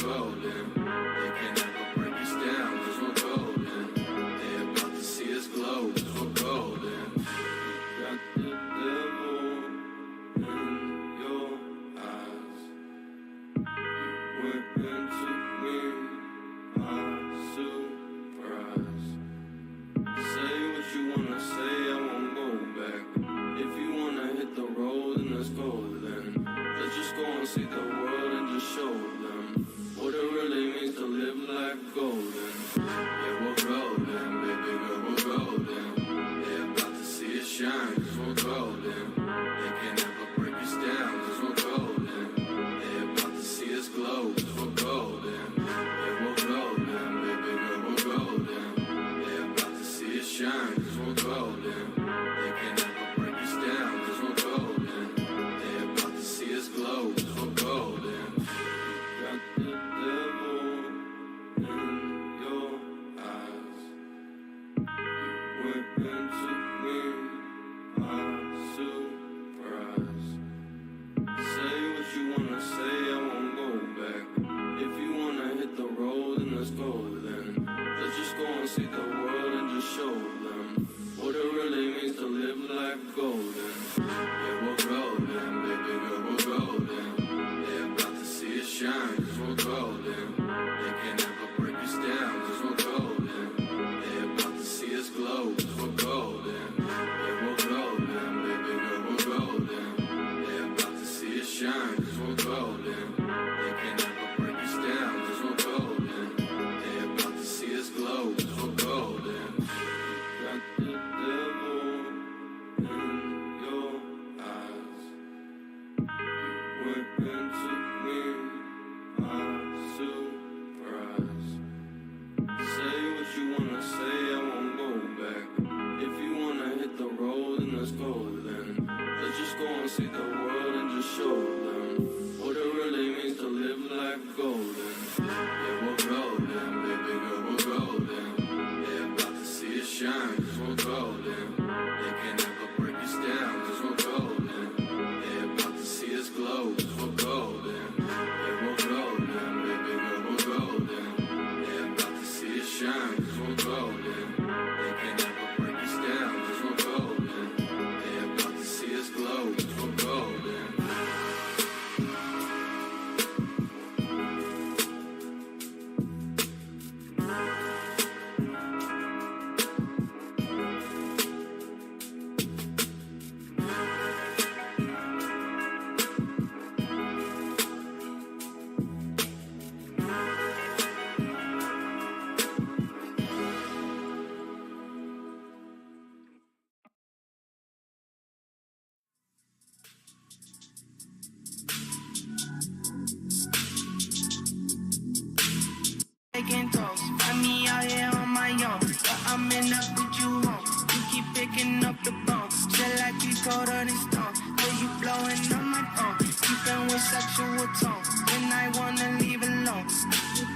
golden. They can't ever break us down, cause we're golden. They about to see us glow, cause we're golden. Got the devil in your eyes. You went into me, my surprise. Say what you wanna say, I won't go back. If you wanna hit the road, then let's go then. Let's just go and see the world and just show them what it really means to live like golden. Yeah, we're golden, baby girl, we're golden. They're about to see us shine, cause we're golden. They can't ever break us down, cause we're golden. They're about to see us glow, cause we're golden. Yeah, we're golden, baby girl, we're golden. They're about to see us shine, cause we're golden. They can't ever break us down, cause we're golden. They're about to see us glow, cause we're golden. Got the devil in your eyes. You went into me, my surprise. Say what you wanna say, I won't go back. If you wanna hit the road, then let's go then. Let's just go and see the world and just show them what it really means to live like golden. Yeah, we're golden, baby girl, we're golden. They're about to see us shine, cause we're golden. They can't ever break us down, cause we're golden. They're about to see us glow, cause we're golden. Yeah, we're golden, baby girl, we're golden. They're about to see us shine, cause we're golden. They can't ever break us down, cause we're golden. They're about to see us glow, cause we're golden. Got the devil in your eyes. You went into me, my surprise. Say what you wanna say, I won't go back. If you wanna hit the road, then let's go then. Let's just go and see the world and just show them what it really means to live like golden. Yeah, we're golden, baby girl, we're golden. They're about to see us shine, cause we're golden. They can't ever break us down, cause we're golden. They're about to see us glow, cause we're golden. Yeah, we're golden, baby girl, we're golden. They're about to see us shine, cause we're golden. They can't ever break us down, cause we're golden. They're about to see us glow, cause we're golden. Taking toast, find me out here on my own, but I'm in up with you home. You keep picking up the bone, feel like you colder than stone. Till you blowing on my phone, keeping with sexual tone. When I wanna leave alone, till you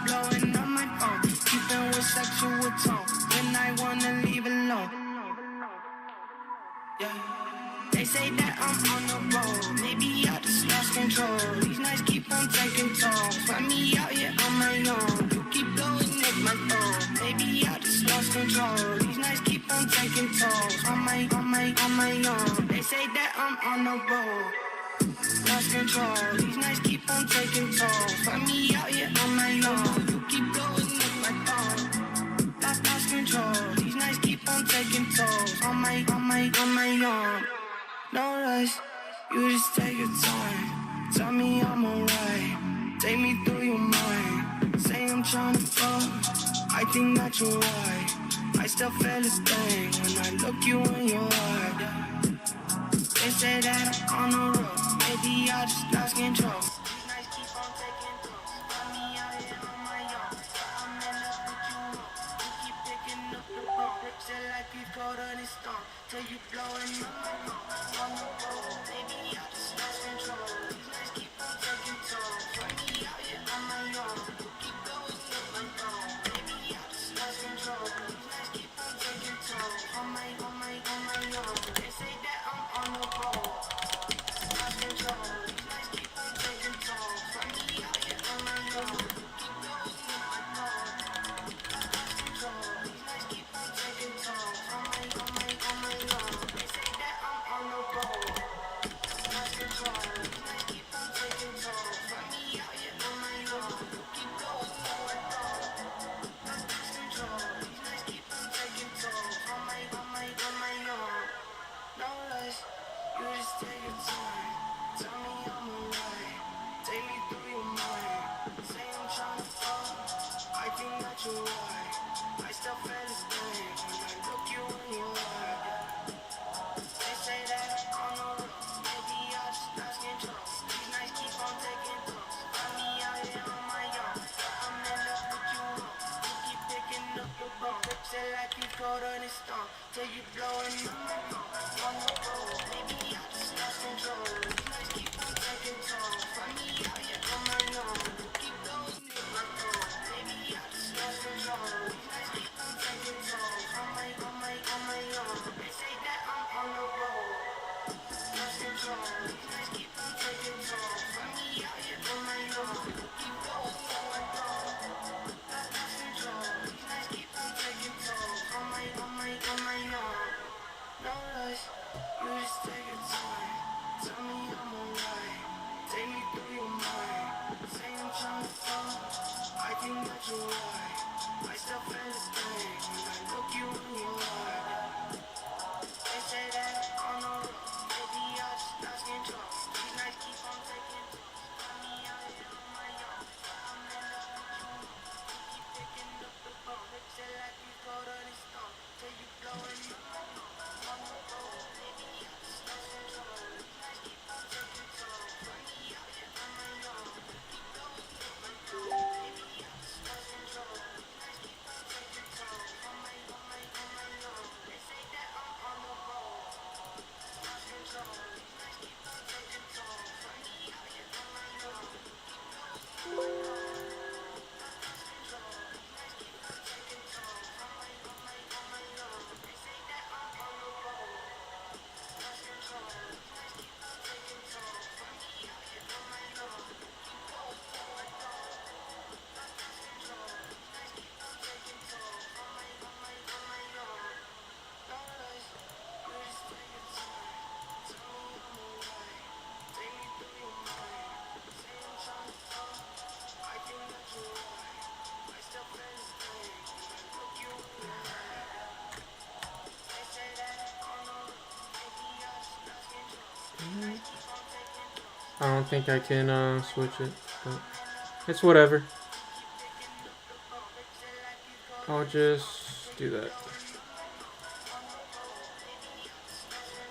blowing on my phone, keeping with sexual tone. When I wanna leave alone, yeah. They say that I'm on the road, maybe I just lost control. These nights keep on taking tolls, find me out here on my own. You keep blowing up my phone, maybe I just lost control. These nights keep on taking tolls, on my own. They say that I'm on the road, lost control. These nights keep on taking tolls, find me out here on my own. You keep blowing up my phone, lost control. These nights keep on taking tolls, on my own. No rush, you just take your time. Tell me I'm alright, take me through your mind. Say I'm tryna fuck, I think that you're right. I still feel the thing when I look you in your eye. They say that I'm on the road, maybe I just lost control. These nights keep on taking toes, find me out here on my own. I'm in love with you, you keep picking up the phone. Feel like you colder than stone, till you blowing up my phone. On the road, maybe I just lost control. These nights keep on taking toes, find me out here on my own. You keep blowing up my phone, maybe I just lost control. These nights keep on taking toes, on my own. They say that I'm on the road, lost control. These nights keep on taking you right. I still feel the thing when I look you in your eye. They say that on the road, maybe I just lost control. These nights keep on taking toll. Find me out here on my own. I'm in love with you. You keep picking up the phone. Lips it like you colder than stone. Till you blowing up my nose. On the road, maybe I just lost control. These nights keep on taking toll. Find me out here on my own. Keep blowing up my phone. Maybe I just lost control. These nights keep on taking toll. On my own. They say that I'm on the road. Lost control. These nights keep on taking toll. Find me out here on my own. Keep blowing up my phone. Lost control. These nights keep on taking toll. On my own. They say that I'm on the road. Lost control. These nights keep on taking toll. Find me out here on my own. Keep blowing up my phone. Lost control. These nights keep on taking toll. On my own. No lies. You just take your time. Tell me I'm alright. Take me through your mind. Say I'm trying to talk. I can let you right. I still feel the thing when I look you in your eye. They say that on the road, maybe I just lost control. These nights keep on taking toll. I don't think I can switch it, but it's whatever. Keep picking up the phone. Lips it like you colder I'll than stone. just do that. On the road, maybe I just lost control.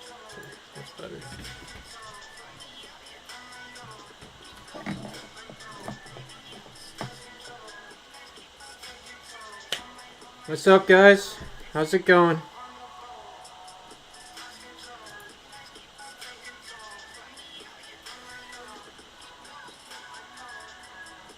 That's better. Taking toll. Find me out here on my own. Keep blowing up my phone. Maybe I just lost control. These nights keep on taking toll. On my What's up, guys? How's it going? on the road.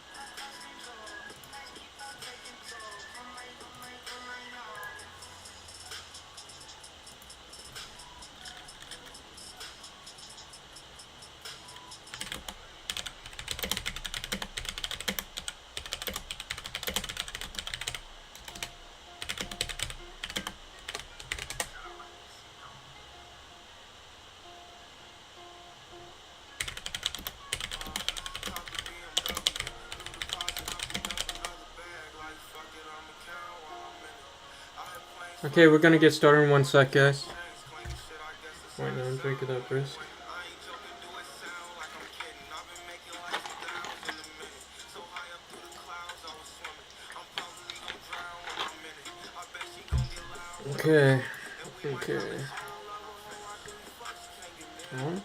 Lost control. These nights keep on taking toll. Find me out here on my own. Keep blowing up my phone. Lost control. These nights keep on taking toll. On my own. Okay, we're gonna get started in 1 sec, guys. Right now, I'm drinking that brisk. Okay. Well,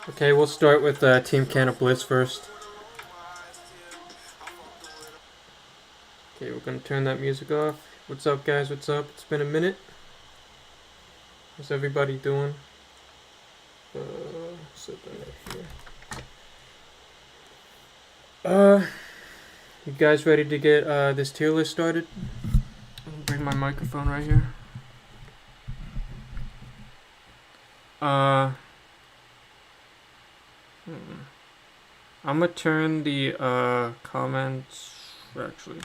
okay, we'll start with Team Canna Blitz first. Okay, we're gonna turn that music off. What's up, guys? What's up? It's been a minute. How's everybody doing? Sit right here. You guys ready to get this tier list started? I'm gonna bring my microphone right here. I'm gonna turn the comments. Actually,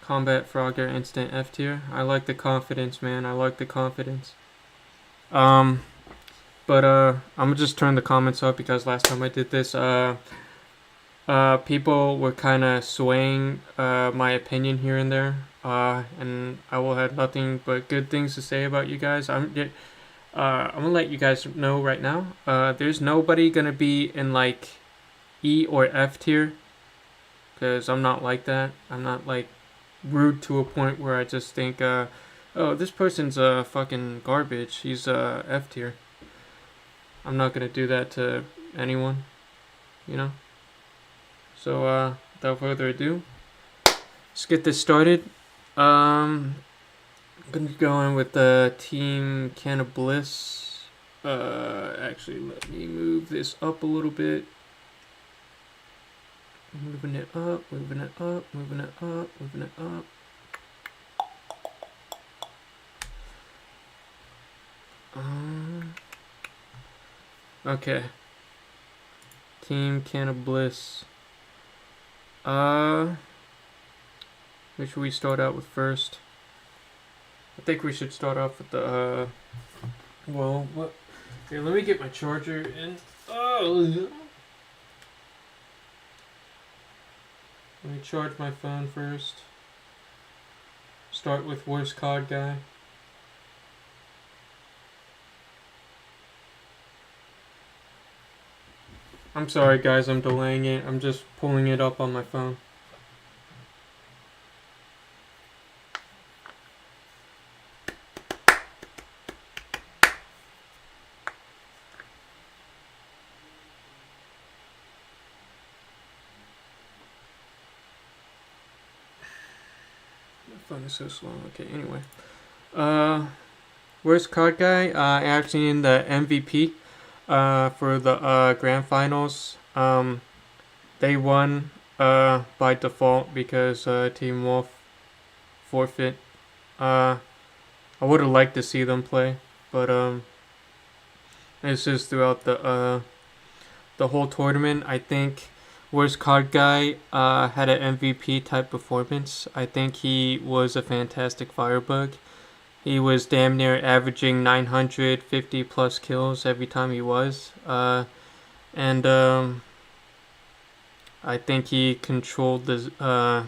Combat Frogger Instant F tier. I like the confidence, man. I like the confidence. But I'm gonna just turn the comments up because last time I did this, people were kind of swaying my opinion here and there, and I will have nothing but good things to say about you guys. I'm gonna let you guys know right now. There's nobody gonna be in like E or F tier, because I'm not like that. I'm not like rude to a point where I just think, oh, this person's fucking garbage. He's F tier. I'm not gonna do that to anyone, you know. So without further ado, let's get this started. I'm gonna go in with Team Canna Bliss. Actually, let me move this up a little bit. Moving it up, moving it up, moving it up, moving it up. Okay. Team Can of Bliss. Which should we start out with first? I think we should start off with the, well, what? Here, let me get my charger and, oh! Let me charge my phone first. Start with worst COD guy. I'm sorry guys, I'm delaying it. I'm just pulling it up on my phone. My phone is so slow. Okay, anyway. Worst COD guy? Actually in the MVP for the grand finals. They won by default because Team Wolf forfeit. I would have liked to see them play, but it's just throughout the whole tournament. I think worst COD guy had an MVP type performance. I think he was a fantastic firebug. He was damn near averaging 950 plus kills every time he was. And I think he controlled the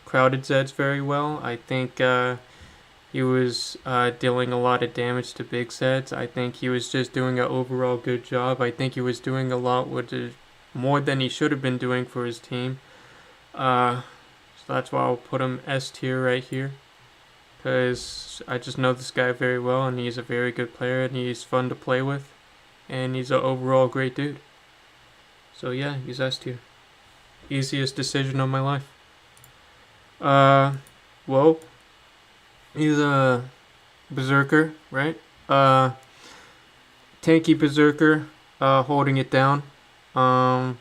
crowded Zeds very well. I think he was dealing a lot of damage to big Zeds. I think he was just doing an overall good job. I think he was doing a lot more than he should have been doing for his team. So that's why I'll put him S tier right here. Because I just know this guy very well, and he's a very good player, and he's fun to play with, and he's an overall great dude. So yeah, he's S tier. Easiest decision of my life. Well, he's a berserker, right? Tanky berserker, holding it down. I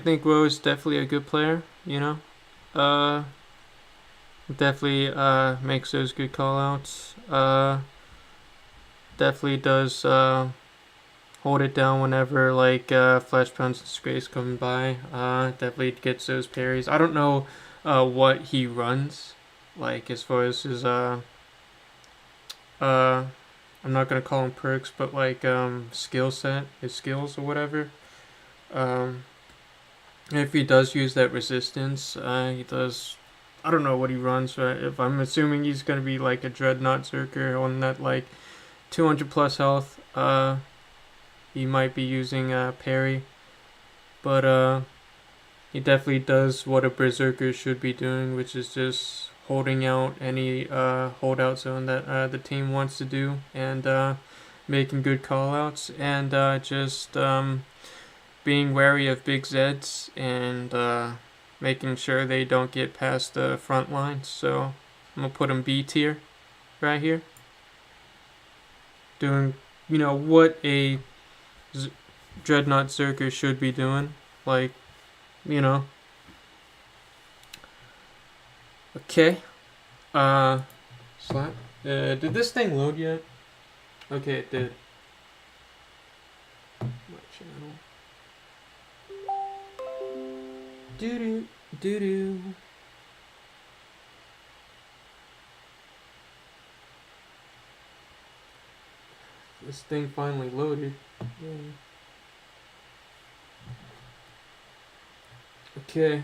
think Rose is definitely a good player, definitely makes those good call outs. Definitely does hold it down whenever like Flashpounds and Disgrace come by. Definitely gets those parries. I don't know what he runs, like as far as his I'm not gonna call him perks, but like skill set, his skills or whatever. If he does use that resistance, he does. I don't know what he runs. If I'm assuming he's gonna be like a Dreadnought Zerker on that like 200 plus health, he might be using parry, but he definitely does what a Berserker should be doing, which is just holding out any holdout zone that the team wants to do, and making good callouts, and just being wary of big Zeds, and making sure they don't get past the front lines. So I'm gonna put him B tier right here. Doing, what a Dreadnought Zerker should be doing. Like, Okay. Slap. Did this thing load yet? Okay, it did. My channel. Doo doo doo. This thing finally loaded. Yay. Okay.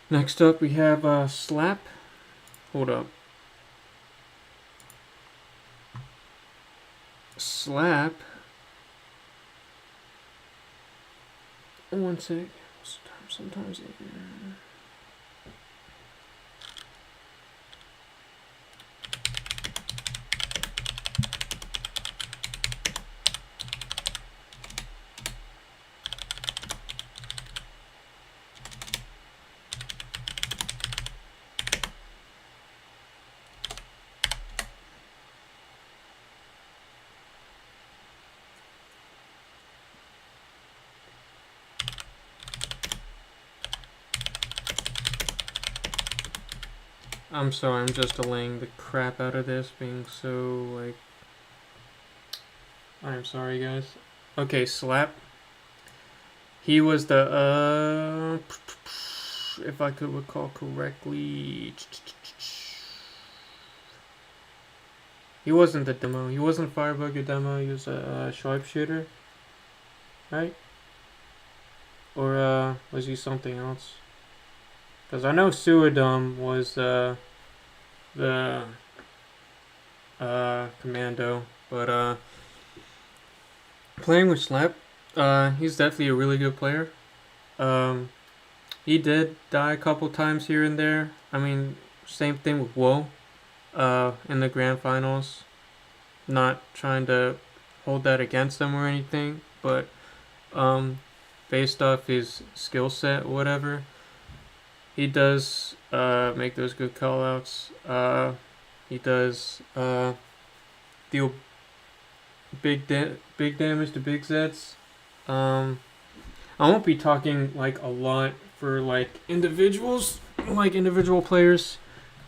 Next up we have Slap. Hold up. Slap. One sec. Sometimes. I'm sorry, I'm just delaying the crap out of this being so, like... I'm sorry, guys. Okay, Slap. He was the, if I could recall correctly... He wasn't the demo. He wasn't Firebugger demo. He was a sharpshooter. Right? Or, was he something else? Because I know Suadum was, the commando, but playing with Slap, he's definitely a really good player. He did die a couple times here and there. I mean, same thing with Woe, in the grand finals. Not trying to hold that against him or anything, but based off his skill set or whatever, he does make those good callouts. He does deal big damage to big Zeds. I won't be talking like a lot for like individual players.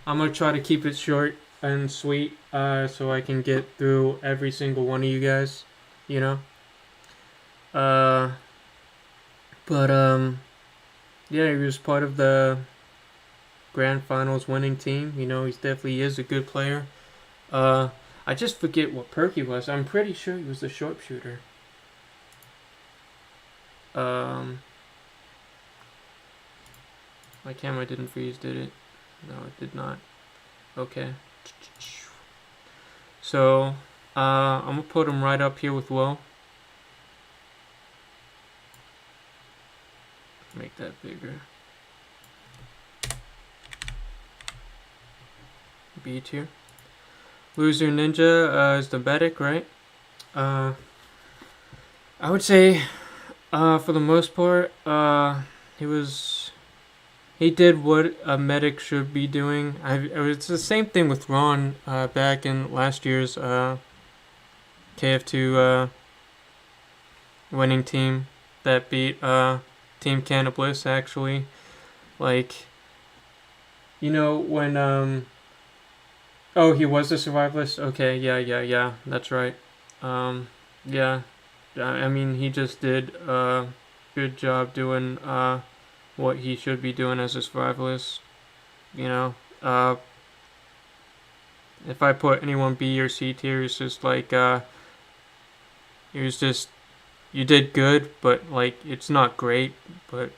I'm gonna try to keep it short and sweet, so I can get through every single one of you guys, you know. But yeah, he was part of the grand finals winning team. You know, he definitely is a good player. I just forget what perk he was. I'm pretty sure he was the sharpshooter. My camera didn't freeze, did it? No, it did not. Okay. So, I'm gonna put him right up here with Woe. Make that bigger. B tier. Loser Ninja is the medic, right? I would say, for the most part, he did what a medic should be doing. It's the same thing with Ron back in last year's KF2 winning team that beat Team Cannibalists, actually. Like, you know, when oh, he was a survivalist? Okay, yeah, that's right. Yeah, I mean, he just did a good job doing what he should be doing as a survivalist. You know, if I put anyone B or C tier, it's just like, it was just, you did good, but like, it's not great, but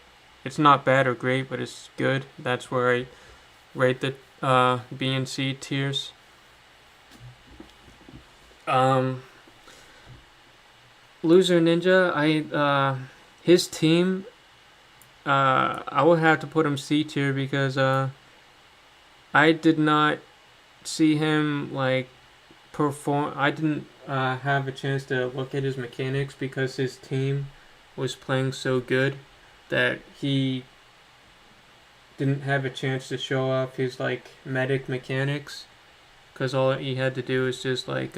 it's not bad or great, but it's good. That's where I rate the B and C tiers. Loser Ninja, his team, I would have to put him C tier because I did not see him like perform. I didn't have a chance to look at his mechanics because his team was playing so good that he didn't have a chance to show off his like medic mechanics, because all he had to do is just like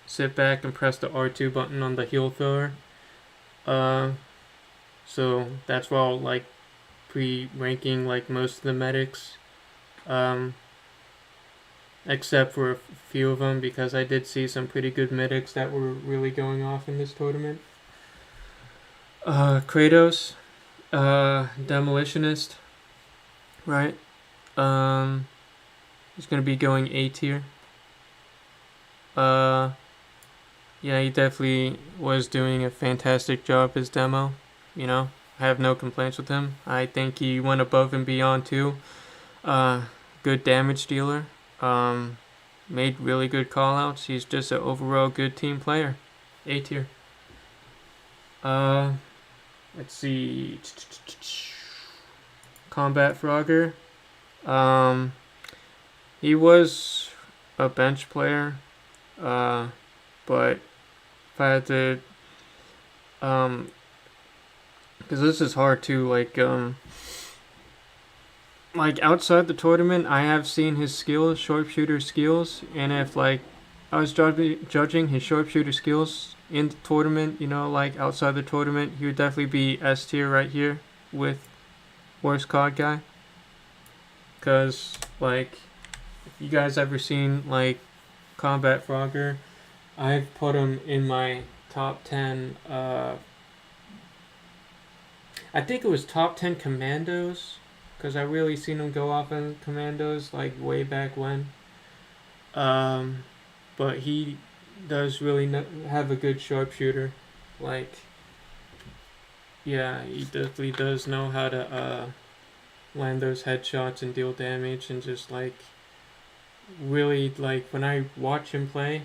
sit back and press the R2 button on the heal thrower. So that's why I'll like pre-ranking like most of the medics, except for a few of them, because I did see some pretty good medics that were really going off in this tournament. Kratos, Demolitionist, right? He's gonna be going A tier. Yeah, he definitely was doing a fantastic job as demo. You know, I have no complaints with him. I think he went above and beyond too. Good damage dealer. Made really good callouts. He's just an overall good team player. A tier. Let's see. Combat Frogger. He was a bench player. But if I had to, because this is hard too, like outside the tournament, I have seen his skills, sharpshooter skills, and if like I was judging his sharpshooter skills in the tournament, you know, like outside the tournament, he would definitely be S tier right here with worst COD guy. because like if you guys ever seen like Combat Frogger, I've put him in my top 10. I think it was top 10 commandos, because I really seen him go off on commandos like way back when. But he does really have a good sharpshooter. Like, yeah, he definitely does know how to land those headshots and deal damage, and just like really like when I watch him play,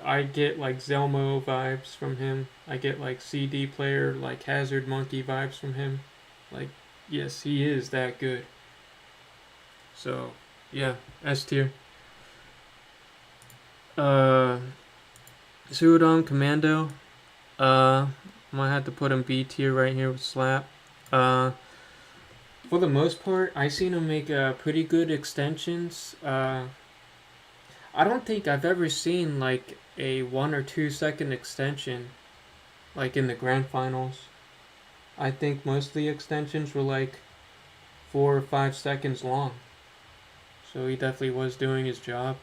I get like Zelmo vibes from him. I get like CD player, like Hazard Monkey vibes from him. Like, yes, he is that good. So, yeah, S tier. Suodon Commando. Might have to put him B tier right here with Slap. For the most part, I seen him make pretty good extensions. I don't think I've ever seen like a 1 or 2 second extension like in the grand finals. I think most of the extensions were like 4 or 5 seconds long. So he definitely was doing his job.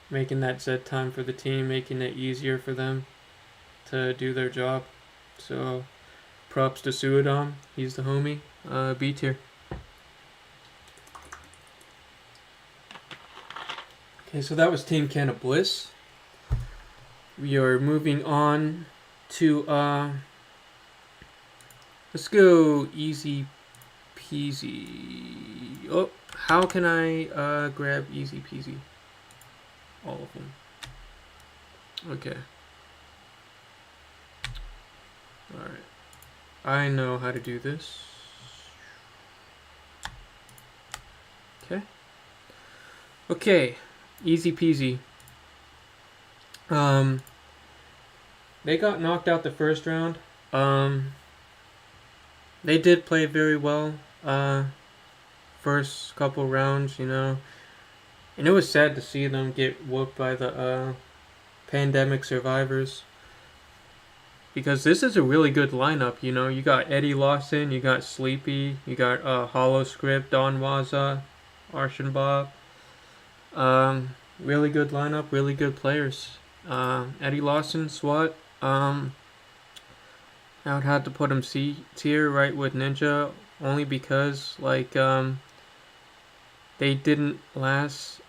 Making that set time for the team, making it easier for them to do their job. So props to Suodon. He's the homie. B tier. Okay, so that was Team Canna Bliss. We are moving on to let's go easy peasy. Oh, how can I grab easy peasy? All of them. Okay. Alright. I know how to do this. Okay. Okay. Easy peasy. They got knocked out the first round. They did play very well. First couple rounds, you know. And it was sad to see them get whooped by the pandemic survivors. Because this is a really good lineup, you know. You got Eddie Lawson, you got Sleepy, you got Hollow Script, Don Waza, Arshenbob. Really good lineup, really good players. Eddie Lawson, SWAT. I would have to put him C tier right with Ninja, only because like they didn't last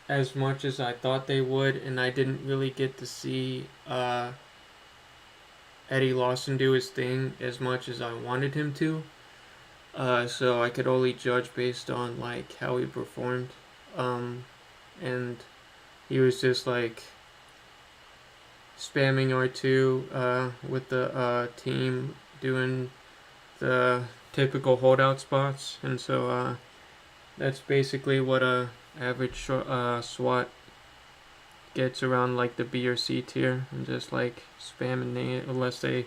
as much as I thought they would, and I didn't really get to see Eddie Lawson do his thing as much as I wanted him to. So I could only judge based on like how he performed. And he was just like spamming R2 with the team doing the typical holdout spots, and so that's basically what a average SWAT gets around like the B or C tier, and just like spamming nades, unless they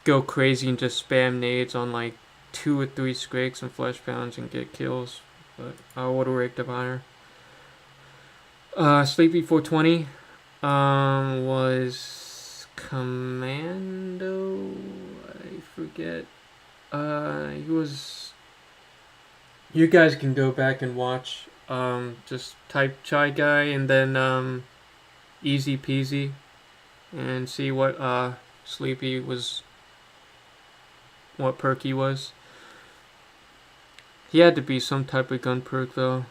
go crazy and just spam nades on like 2 or 3 scrakes and flesh pounds and get kills. But I would have raked up higher. Sleepy 420 was Commando. I forget. He was. You guys can go back and watch. Just type Chai Guy and then Easy Peasy, and see what Sleepy was. What perk he was. He had to be some type of gun perk though.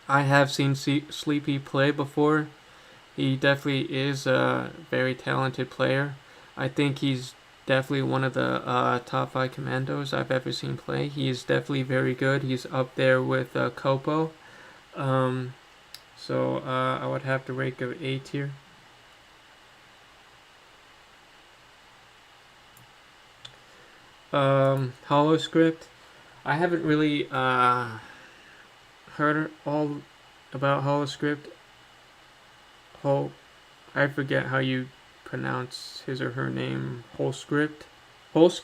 I have seen Sleepy play before. He definitely is a very talented player. I think he's definitely one of the top 5 commandos I've ever seen play. He's definitely very good. He's up there with Kopo. So I would have to rate him A tier. Hollow Script. I haven't really heard all about Hollow Script. I forget how you pronounce his or her name. Whole Script. Is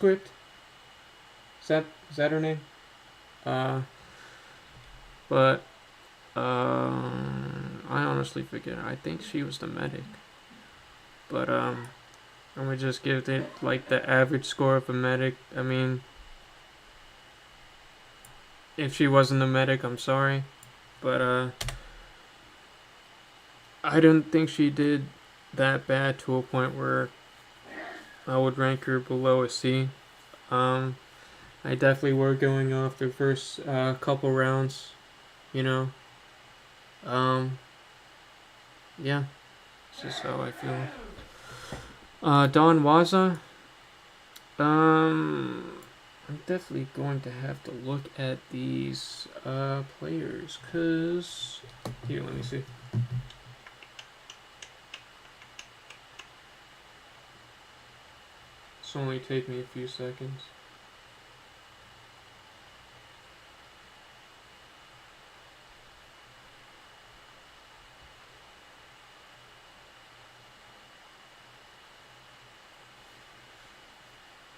that her name? But I honestly forget. I think she was the medic. But I'm gonna just give it like the average score of a medic. I mean, if she wasn't a medic, I'm sorry, but I don't think she did that bad to a point where I would rank her below a C. I definitely were going off the first couple rounds, you know. Yeah, it's just how I feel. Don Waza. I'm definitely going to have to look at these players, cause here, let me see. This will only take me a few seconds.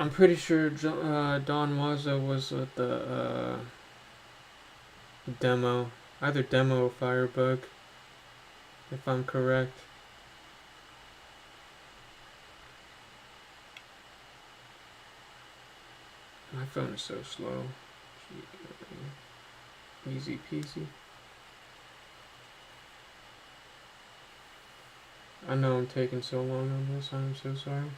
I'm pretty sure Don Waza was at the demo, either demo or Firebug, if I'm correct. My phone is so slow. Easy peasy. I know I'm taking so long on this. I'm so sorry.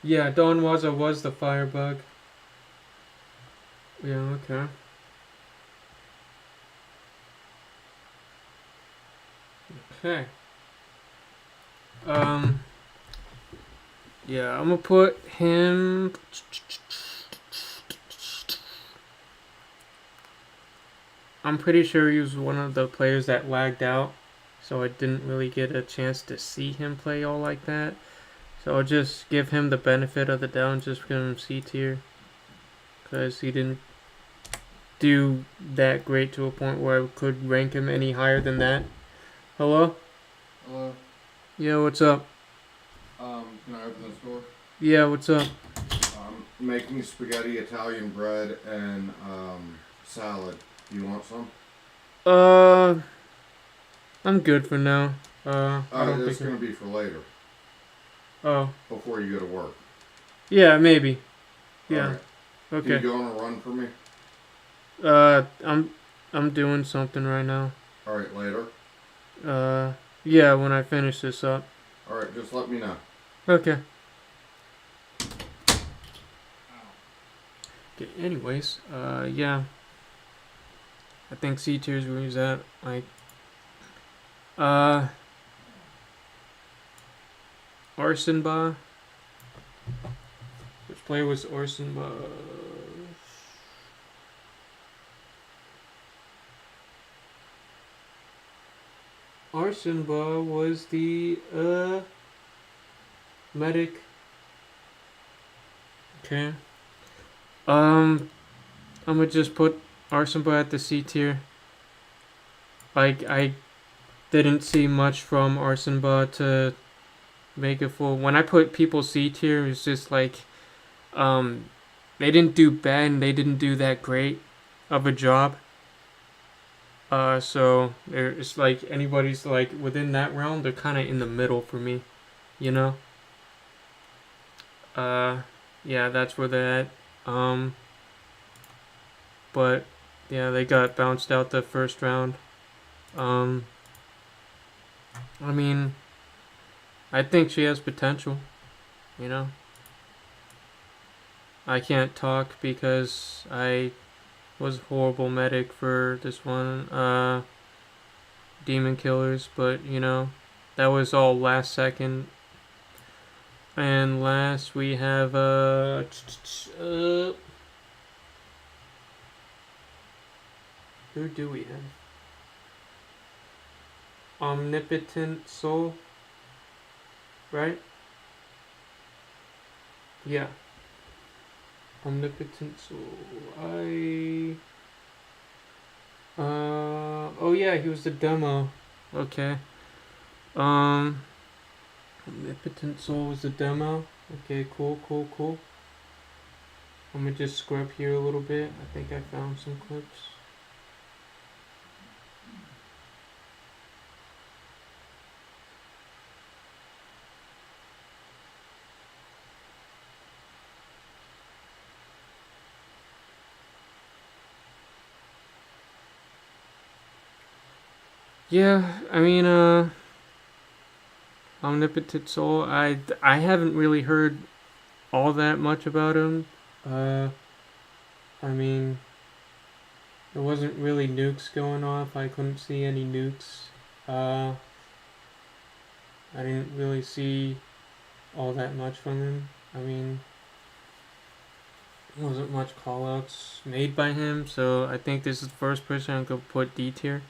Yeah, Don Waza was the Firebug. Yeah, okay. Okay. Yeah, I'm gonna put him. I'm pretty sure he was one of the players that lagged out, so I didn't really get a chance to see him play all like that. So I'll just give him the benefit of the doubt and just give him C tier, because he didn't do that great to a point where I could rank him any higher than that. Hello? Hello. Yeah, what's up? Can I open this door? Yeah, what's up? I'm making spaghetti, Italian bread, and salad. Do you want some? I'm good for now. I don't It's think. gonna be for later, Oh, before you go to work. yeah, maybe. Yeah. All right. Okay. Do you go on a run for me? I'm doing something right now. All right, later. Yeah, when I finish this up. All right, just let me know. Okay. Okay. Anyways, yeah. I think C tiers where he's at. Like, Arsenba. Which player was Arsenba? Arsenba was the medic. Okay. I'm gonna just put Arsenba at the C tier. Like, I didn't see much from Arsenba to make it full. When I put people C tier, it's just like, they didn't do bad and they didn't do that great of a job. So it's like anybody's like within that realm, they're kind of in the middle for me, you know. Yeah, that's where they're at. But yeah, they got bounced out the first round. I mean, I think she has potential, you know. I can't talk because I was horrible medic for this one, Demon Killers, but you know, that was all last second. And last we have who do we have? Omnipotent Soul, right? Yeah. Omnipotent Soul. Oh yeah, he was the demo. Okay. Omnipotent Soul was the demo. Okay, cool. I'm gonna just scrub here a little bit. I think I found some clips. Yeah, I mean, Omnipotent Soul. I haven't really heard all that much about him. Uh, I mean, there wasn't really nukes going off. I couldn't see any nukes. Uh, I didn't really see all that much from him. I mean, wasn't much callouts made by him, so I think this is the first person I'm gonna put D tier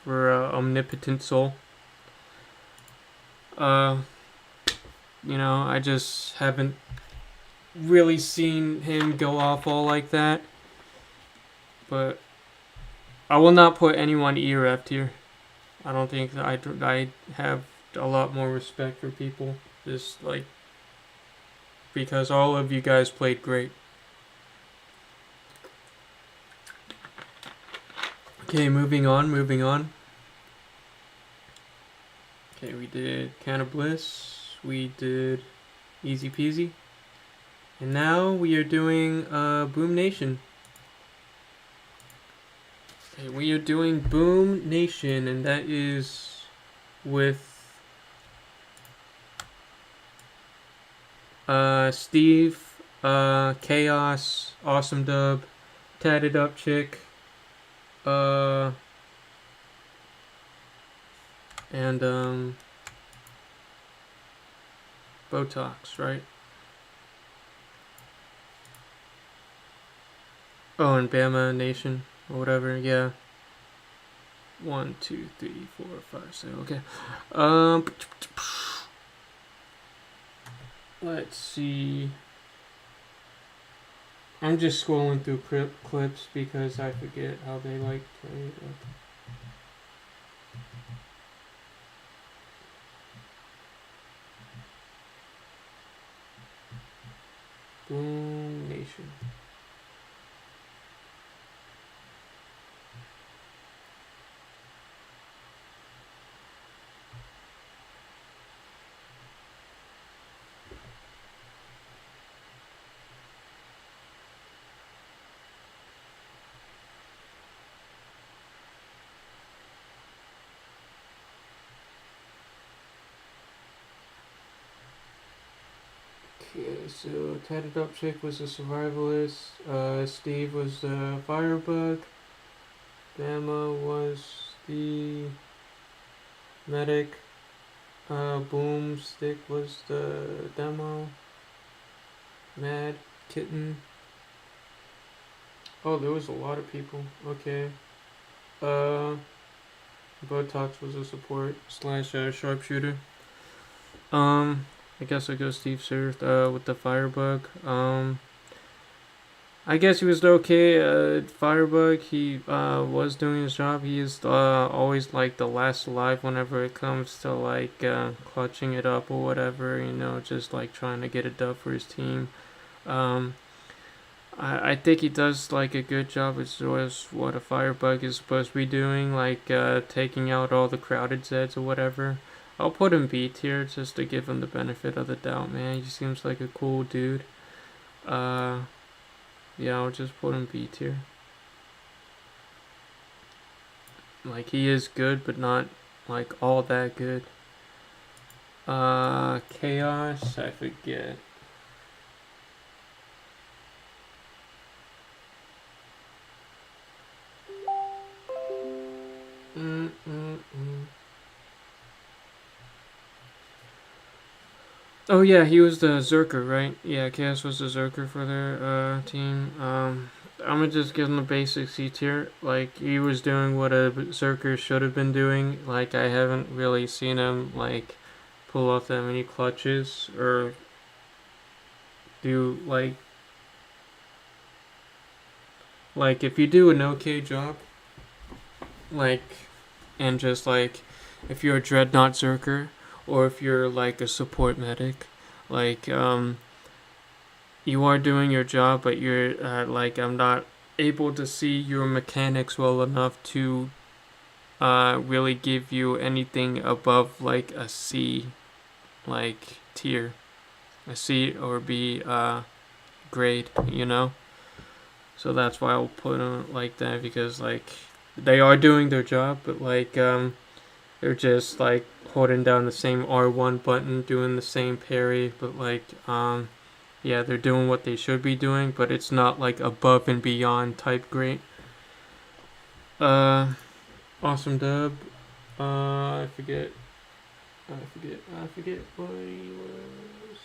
for Omnipotent Soul. Uh, I just haven't really seen him go off all like that. But I will not put anyone ERF tier. I don't think that I have a lot more respect for people. Just like because all of you guys played great. Okay, moving on. Okay, we did Can of Bliss. We did Easy Peasy. And now we are doing Boom Nation. Okay, we are doing Boom Nation, and that is with Steve, Chaos, Awesome Dub, Tatted Up Chick, and Botox, right? Oh, and Bama Nation or whatever. Yeah. 1, 2, 3, 4, 5, 6. Okay. Let's see. I'm just scrolling through clips because I forget how they like played. Boom Nation. Okay, so Tatted Up Chick was a survivalist. Steve was the firebug. Bama was the medic. Boomstick was the demo. Mad Kitten. Oh, there was a lot of people. Okay. Botox was a support slash sharpshooter. I guess I go Steve Sir with the firebug. I guess he was okay. Firebug, he was doing his job. He is always like the last alive whenever it comes to like clutching it up or whatever. Just like trying to get a dub for his team. I think he does like a good job. It's just what a firebug is supposed to be doing, like taking out all the crowded Zeds or whatever. I'll put him B tier just to give him the benefit of the doubt, man. He seems like a cool dude. Yeah, I'll just put him B tier. Like, he is good, but not like all that good. Chaos, I forget. Oh yeah, he was the Zerker, right? Yeah, Chaos was the Zerker for their team. I'm gonna just give him the basic C tier. Like, he was doing what a Zerker should have been doing. Like, I haven't really seen him like pull off that many clutches or do like if you do an okay job, like, and just like if you're a Dreadnought Zerker or if you're like a support medic, Like, you are doing your job, but you're, like, I'm not able to see your mechanics well enough to really give you anything above, like, a C, like, tier. A C or B grade, you know? So that's why I'll put them like that, because, like, they are doing their job, but, like, they're just, like, holding down the same R1 button, doing the same parry, but, like, yeah, they're doing what they should be doing, but it's not, like, above and beyond type great. Awesome dub. I forget what he was.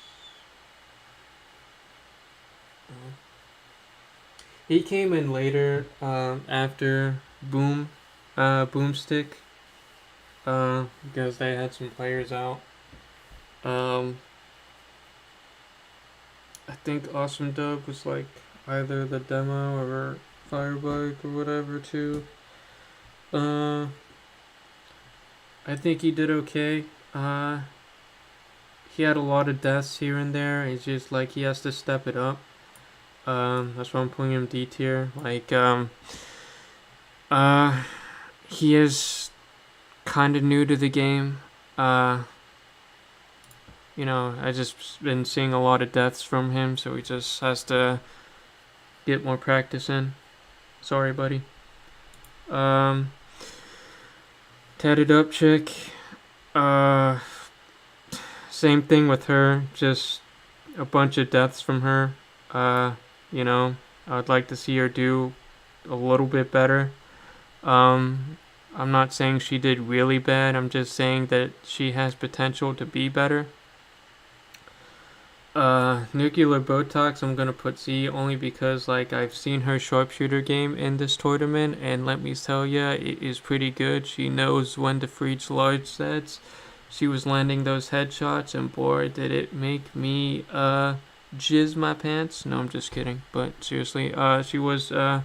He came in later, after Boomstick, because they had some players out. I think Awesome Dub was, like, either the demo or Firebug or whatever too. I think he did okay. He had a lot of deaths here and there. It's just like he has to step it up. That's why I'm putting him D tier. Like, he is kind of new to the game. You know, I just been seeing a lot of deaths from him, so he just has to get more practice in. Sorry, buddy. Tatted up chick. Same thing with her. Just a bunch of deaths from her. You know, I would like to see her do a little bit better. I'm not saying she did really bad. I'm just saying that she has potential to be better. Nuclear Botox, I'm gonna put C only because, like, I've seen her sharpshooter game in this tournament, and let me tell ya, it is pretty good. She knows when to freeze large sets. She was landing those headshots, and boy, did it make me jizz my pants. No, I'm just kidding. But seriously, she was a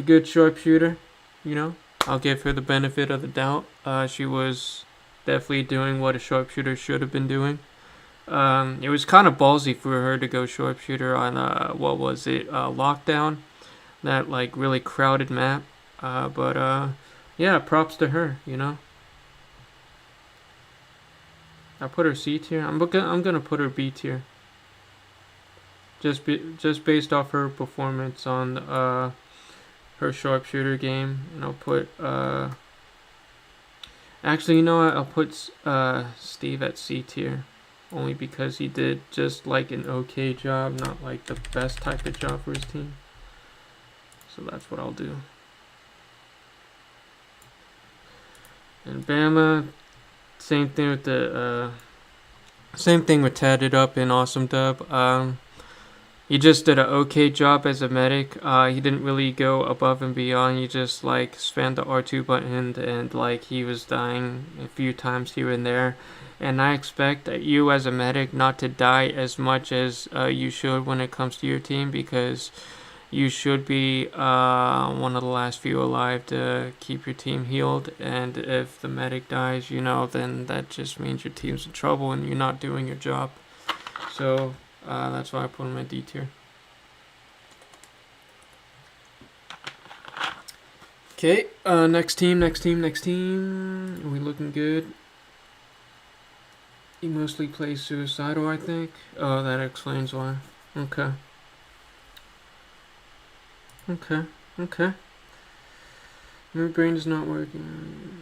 good sharpshooter. You know, I'll give her the benefit of the doubt. She was definitely doing what a sharpshooter should have been doing. It was kind of ballsy for her to go sharpshooter on what was it, Lockdown, that, like, really crowded map. But yeah, props to her. You know, I put her C tier. I'm gonna put her B tier. Just based off her performance on her sharpshooter game, and I'll put actually, you know what? I'll put Steve at C tier. Only because he did just, like, an okay job, not, like, the best type of job for his team. So that's what I'll do. And Bama, same thing with the same thing with Tatted Up and Awesome Dub. He just did an okay job as a medic. He didn't really go above and beyond. He just, like, spammed the R2 button, and, like, he was dying a few times here and there. And I expect that you as a medic not to die as much as you should when it comes to your team, because you should be one of the last few alive to keep your team healed. And if the medic dies, you know, then that just means your team's in trouble and you're not doing your job. So that's why I put him at D tier. Okay, next team. Are we looking good? He mostly plays Suicidal, I think. Oh, that explains why. Okay. My brain is not working.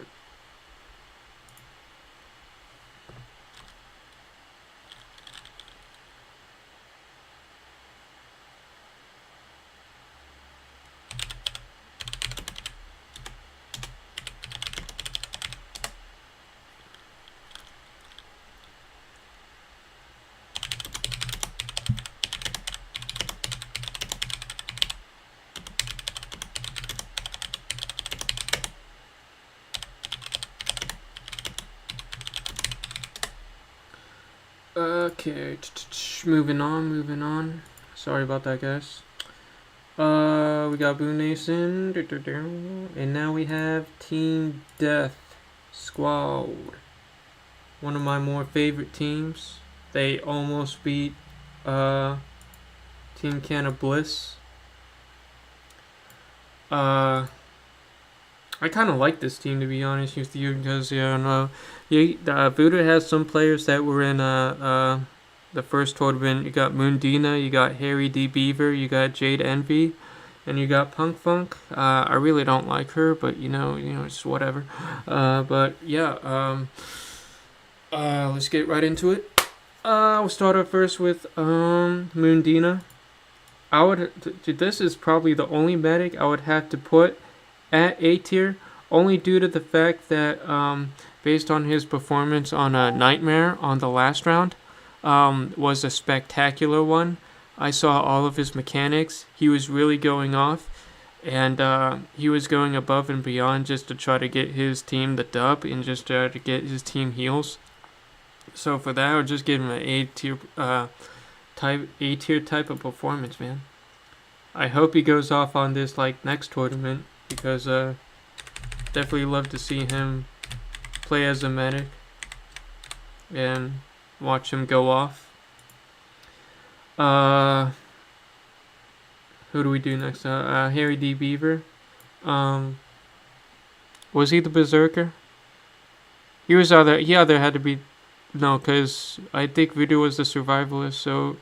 Okay, moving on. Sorry about that, guys. We got Boone Nation, and now we have Team Death Squad. One of my more favorite teams. They almost beat Team Canna Bliss. I kind of like this team, to be honest with you, because Voodoo has some players that were in the first tournament. You got Moondina, you got Harry D Beaver, you got Jade Envy, and you got Punk Funk. I really don't like her, but it's whatever. But yeah, let's get right into it. We'll start off first with Moondina. This is probably the only medic I would have to put at A tier, only due to the fact that based on his performance on a Nightmare on the last round, was a spectacular one. I saw all of his mechanics. He was really going off, and he was going above and beyond just to try to get his team the dub and just try to get his team heals. So for that, I would just give him an A tier type of performance, man. I hope he goes off on this next tournament, because definitely love to see him play as a medic and watch him go off. Who do we do next? Harry D Beaver. Was he the Berserker? He either had to be. No, because I think Voodoo was the survivalist, so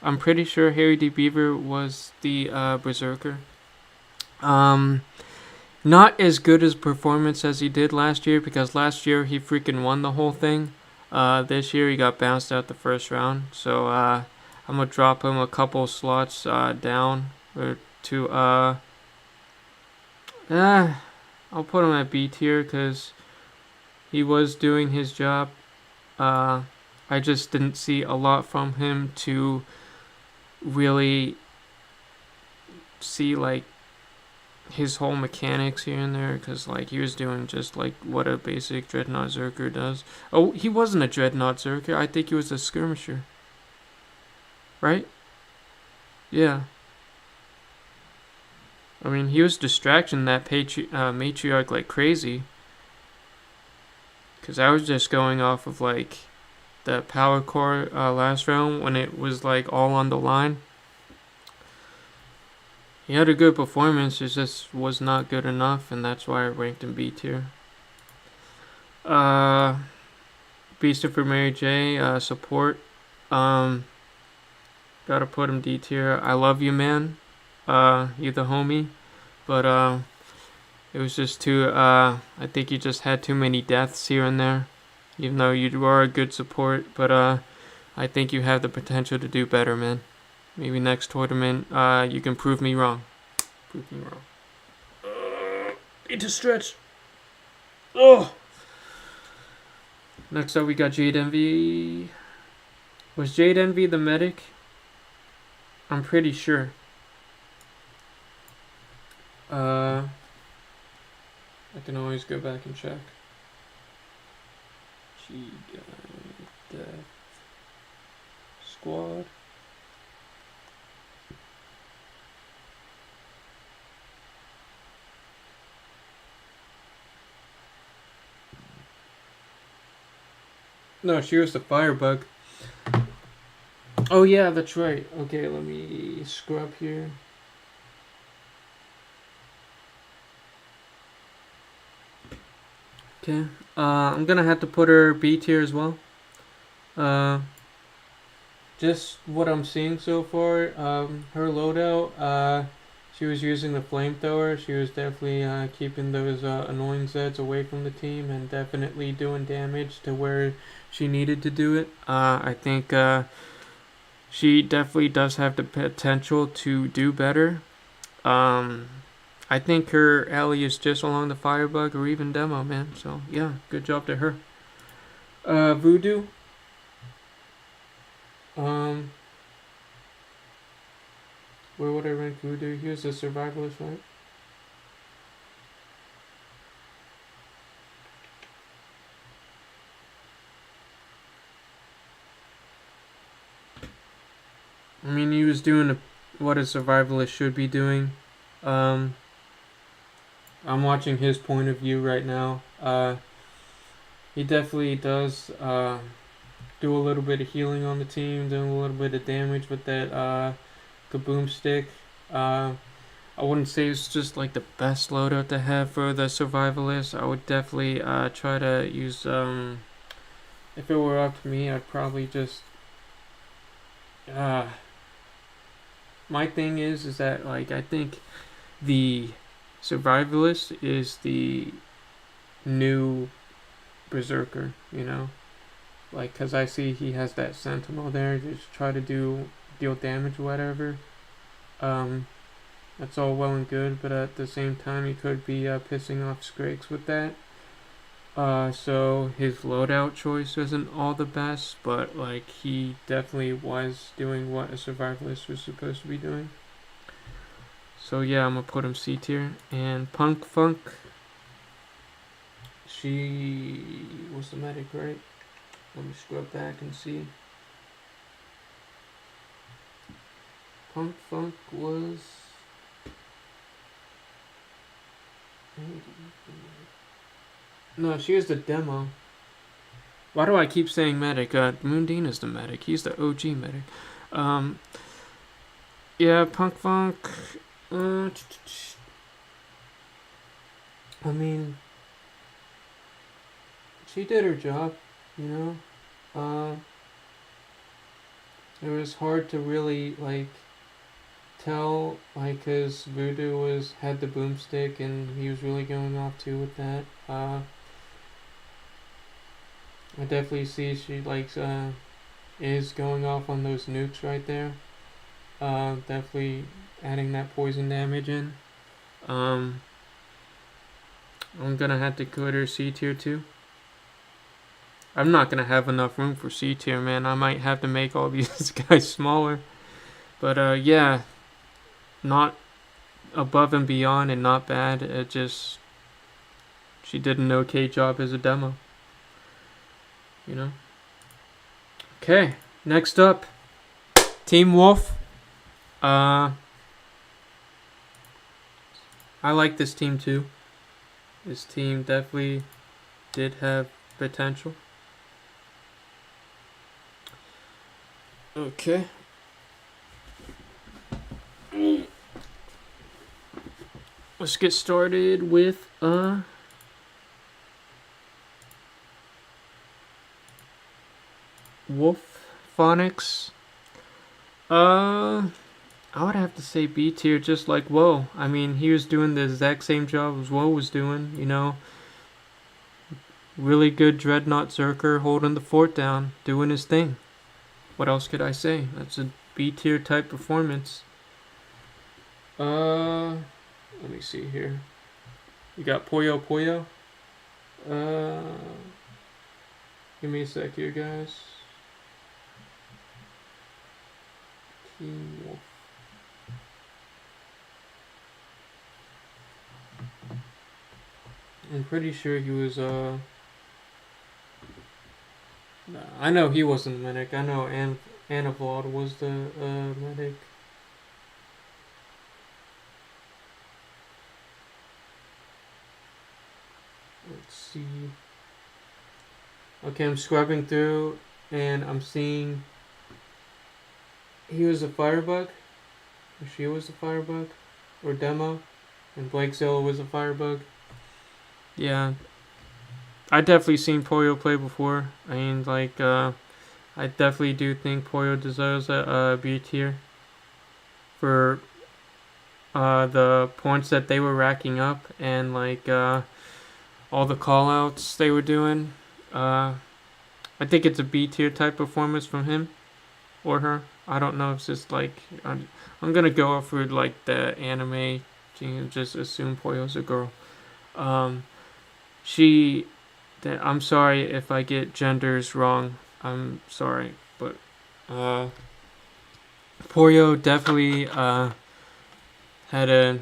I'm pretty sure Harry D Beaver was the Berserker. Not as good as performance as he did last year, because last year he freaking won the whole thing. This year he got bounced out the first round, so I'm gonna drop him a couple slots down to I'll put him at B tier because he was doing his job. I just didn't see a lot from him to really see his whole mechanics here and there, because he was doing just what a basic Dreadnought Zerker does. Oh, he wasn't a Dreadnought Zerker. I think he was a skirmisher, right? Yeah. I mean, he was distracting that matriarch like crazy, because I was just going off of the power core last round when it was all on the line. He had a good performance, it just was not good enough, and that's why I ranked him B tier. Beast for Mary J, support. Gotta put him D tier. I love you, man. You the homie. But it was just too, I think you just had too many deaths here and there. Even though you are a good support, but I think you have the potential to do better, man. Maybe next tournament, you can prove me wrong. Prove me wrong. Need to stretch. Oh. Next up, we got Jade Envy. Was Jade Envy the medic? I'm pretty sure. I can always go back and check. Death Squad. No, she was the firebug. Oh yeah, that's right. Okay, let me scrub here. Okay, I'm gonna have to put her B tier as well. Just what I'm seeing so far, her loadout, she was using the flamethrower. She was definitely keeping those annoying Zeds away from the team and definitely doing damage to where she needed to do it. I think she definitely does have the potential to do better. I think her alley is just along the Firebug or even Demo, man. So, yeah, good job to her. Voodoo. Where would I rank Voodoo? He was a survivalist, right? I mean, he was doing what a survivalist should be doing. I'm watching his point of view right now. He definitely does do a little bit of healing on the team, do a little bit of damage with that kaboom stick. I wouldn't say it's just like the best loadout to have for the survivalist. I would definitely try to use if it were up to me, I'd probably just my thing is that like I think the survivalist is the new berserker, you know, like because I see he has that sentinel there, just try to deal damage or whatever. That's all well and good, but at the same time he could be pissing off Scrakes with that. So his loadout choice isn't all the best, but like he definitely was doing what a survivalist was supposed to be doing. So yeah, I'm gonna put him C tier. And Punk Funk, she was the medic, right? Let me scrub back and see. Punk Funk was. No, she was the demo. Why do I keep saying medic? Moondine is the medic. He's the OG medic. Yeah, Punk Funk. I mean, she did her job, you know. It was hard to really like tell, like, cause Voodoo had the boomstick and he was really going off too with that. I definitely see she likes is going off on those nukes right there. Definitely adding that poison damage in. I'm gonna have to go to C tier too. I'm not gonna have enough room for C tier, man. I might have to make all these guys smaller. But yeah, not above and beyond and not bad. It just she did an okay job as a demo. You know. Okay, next up, Team Wolf. I like this team too. This team definitely did have potential. Okay. Let's get started with Wolf Phonics. I would have to say B tier, just like Woe. I mean, he was doing the exact same job as Woe was doing, you know. Really good Dreadnought Zerker holding the fort down, doing his thing. What else could I say? That's a B tier type performance. Let me see here. You got Poyo Poyo. Give me a sec here, guys. Team Wolf. I'm pretty sure he was, I know he wasn't the medic. I know Anavlod was the, medic. Let's see. Okay, I'm scrubbing through, and I'm seeing he was a firebug, or she was a firebug, or demo, and Blake Zilla was a firebug. Yeah, I definitely seen Poyo play before. I mean, like, I definitely do think Poyo deserves a B tier for the points that they were racking up and like all the callouts they were doing. I think it's a B tier type performance from him or her. I don't know if it's just like I'm gonna go off with like the anime. Just assume Poyo's a girl. I'm sorry if I get genders wrong. I'm sorry, but Poyo definitely had a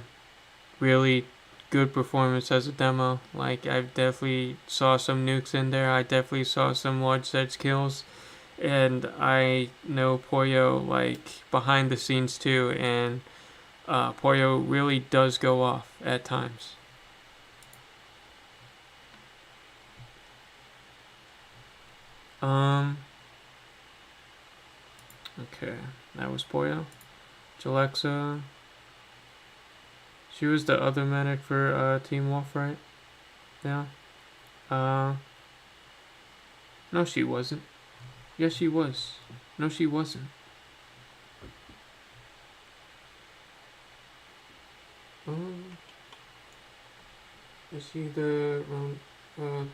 really good performance as a demo. Like I definitely saw some nukes in there. I definitely saw some large edge kills, and I know Poyo like behind the scenes too, and Poyo really does go off at times. Okay, that was Poyo. Jalexa. She was the other medic for Team Wolf, right? Yeah. No, she wasn't. Yes, she was. No, she wasn't. Is she the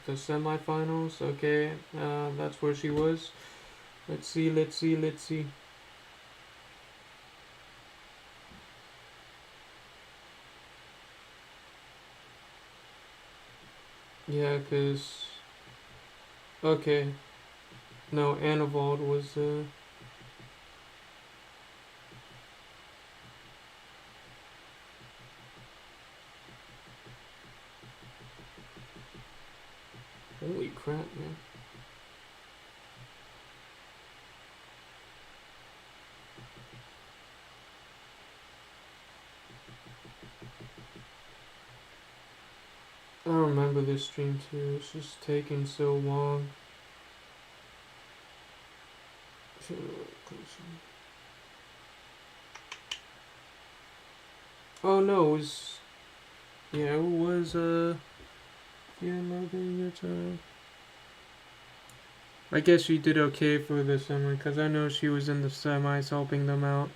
semifinals? Okay, that's where she was. Let's see. Yeah, cause okay, no, Annavald was holy crap, man. I remember this stream too. It's just taking so long. Oh no, it was yeah, it was yeah, maybe your turn. I guess she did okay for the semi because I know she was in the semis helping them out.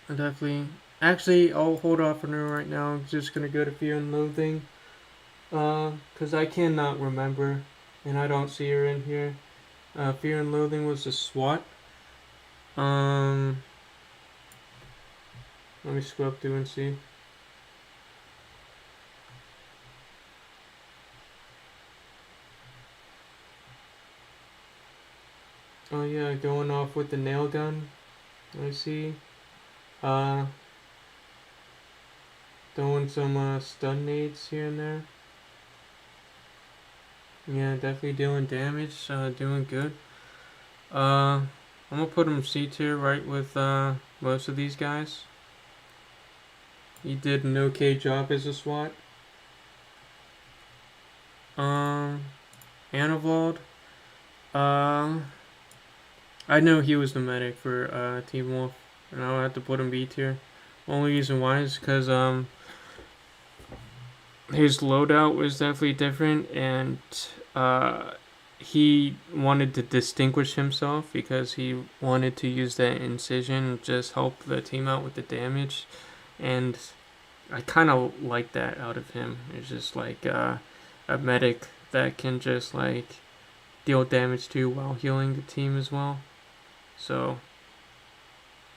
Definitely. Actually, I'll hold off on her right now. I'm just gonna go to Fear and Loathing. Cause I cannot remember, and I don't see her in here. Fear and Loathing was a SWAT. Let me scroll up through and see. Oh yeah, going off with the nail gun. I see. Throwing some stun nades here and there. Yeah, definitely dealing damage. Doing good. I'm gonna put him C tier right with most of these guys. He did an okay job as a SWAT. Annavald. I know he was the medic for Team Wolf, and I'll have to put him B tier. Only reason why is because his loadout was definitely different, and he wanted to distinguish himself because he wanted to use that incision and just help the team out with the damage, and I kind of like that out of him. It's just like a medic that can just like deal damage to while healing the team as well. So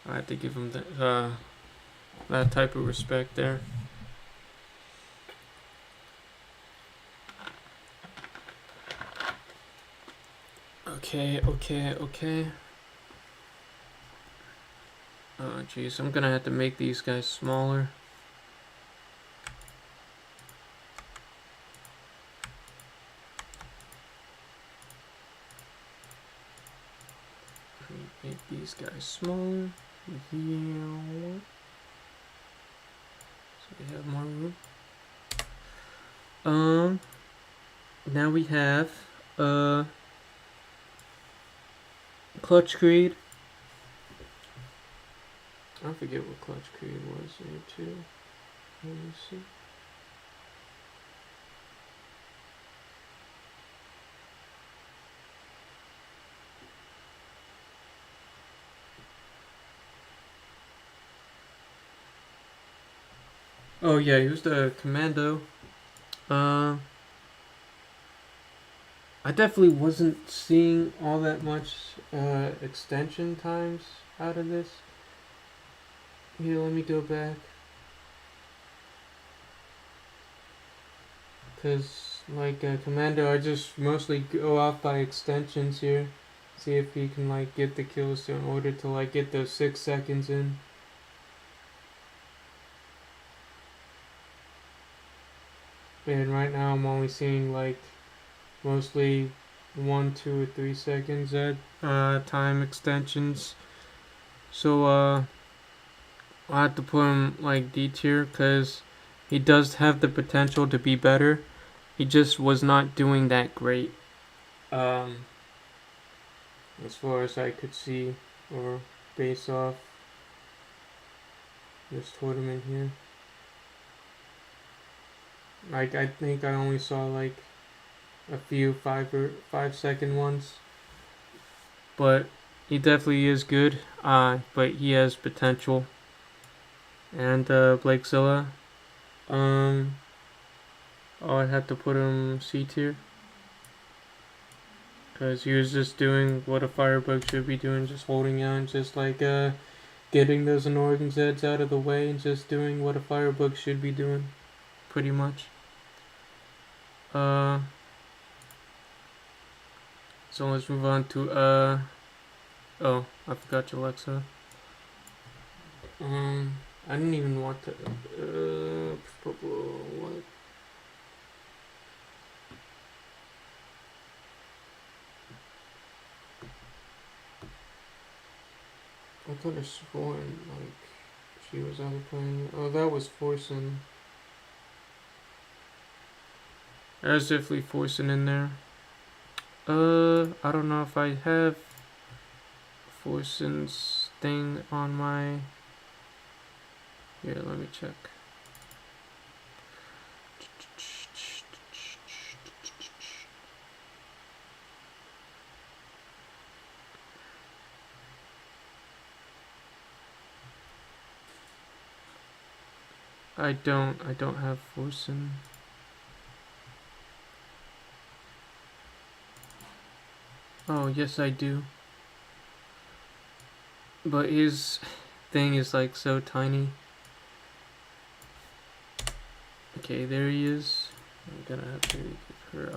I have to give him that type of respect there. Okay. Oh jeez, I'm gonna have to make these guys smaller. Make these guys smaller. Yeah. So we have more room. Now we have Clutch Creed. I forget what Clutch Creed was here too. Let me see. Oh yeah, he was the commando. I definitely wasn't seeing all that much extension times out of this. Here, let me go back. Cause like Commando, I just mostly go off by extensions here. See if he can like get the kills in order to like get those 6 seconds in. And right now I'm only seeing like mostly 1, 2, or 3 seconds at time extensions. So I have to put him like D tier because he does have the potential to be better. He just was not doing that great. as far as I could see or base off this tournament here. Like, I think I only saw like a few 5-second ones, but he definitely is good. But he has potential. And Blakezilla, oh, I'd have to put him C tier, because he was just doing what a Firebug should be doing, just holding out, just like getting those annoying Zeds out of the way, and just doing what a Firebug should be doing, pretty much. So let's move on to oh, I forgot your Alexa. I didn't even want to what? I could have sworn like she was on the plane. Oh, that was Forsen. There's definitely Forsen in there. I don't know if I have Forsen's thing on my. Here, let me check. I don't have Forsen. Oh, yes I do. But his thing is like so tiny. Okay, there he is. I'm gonna have to give her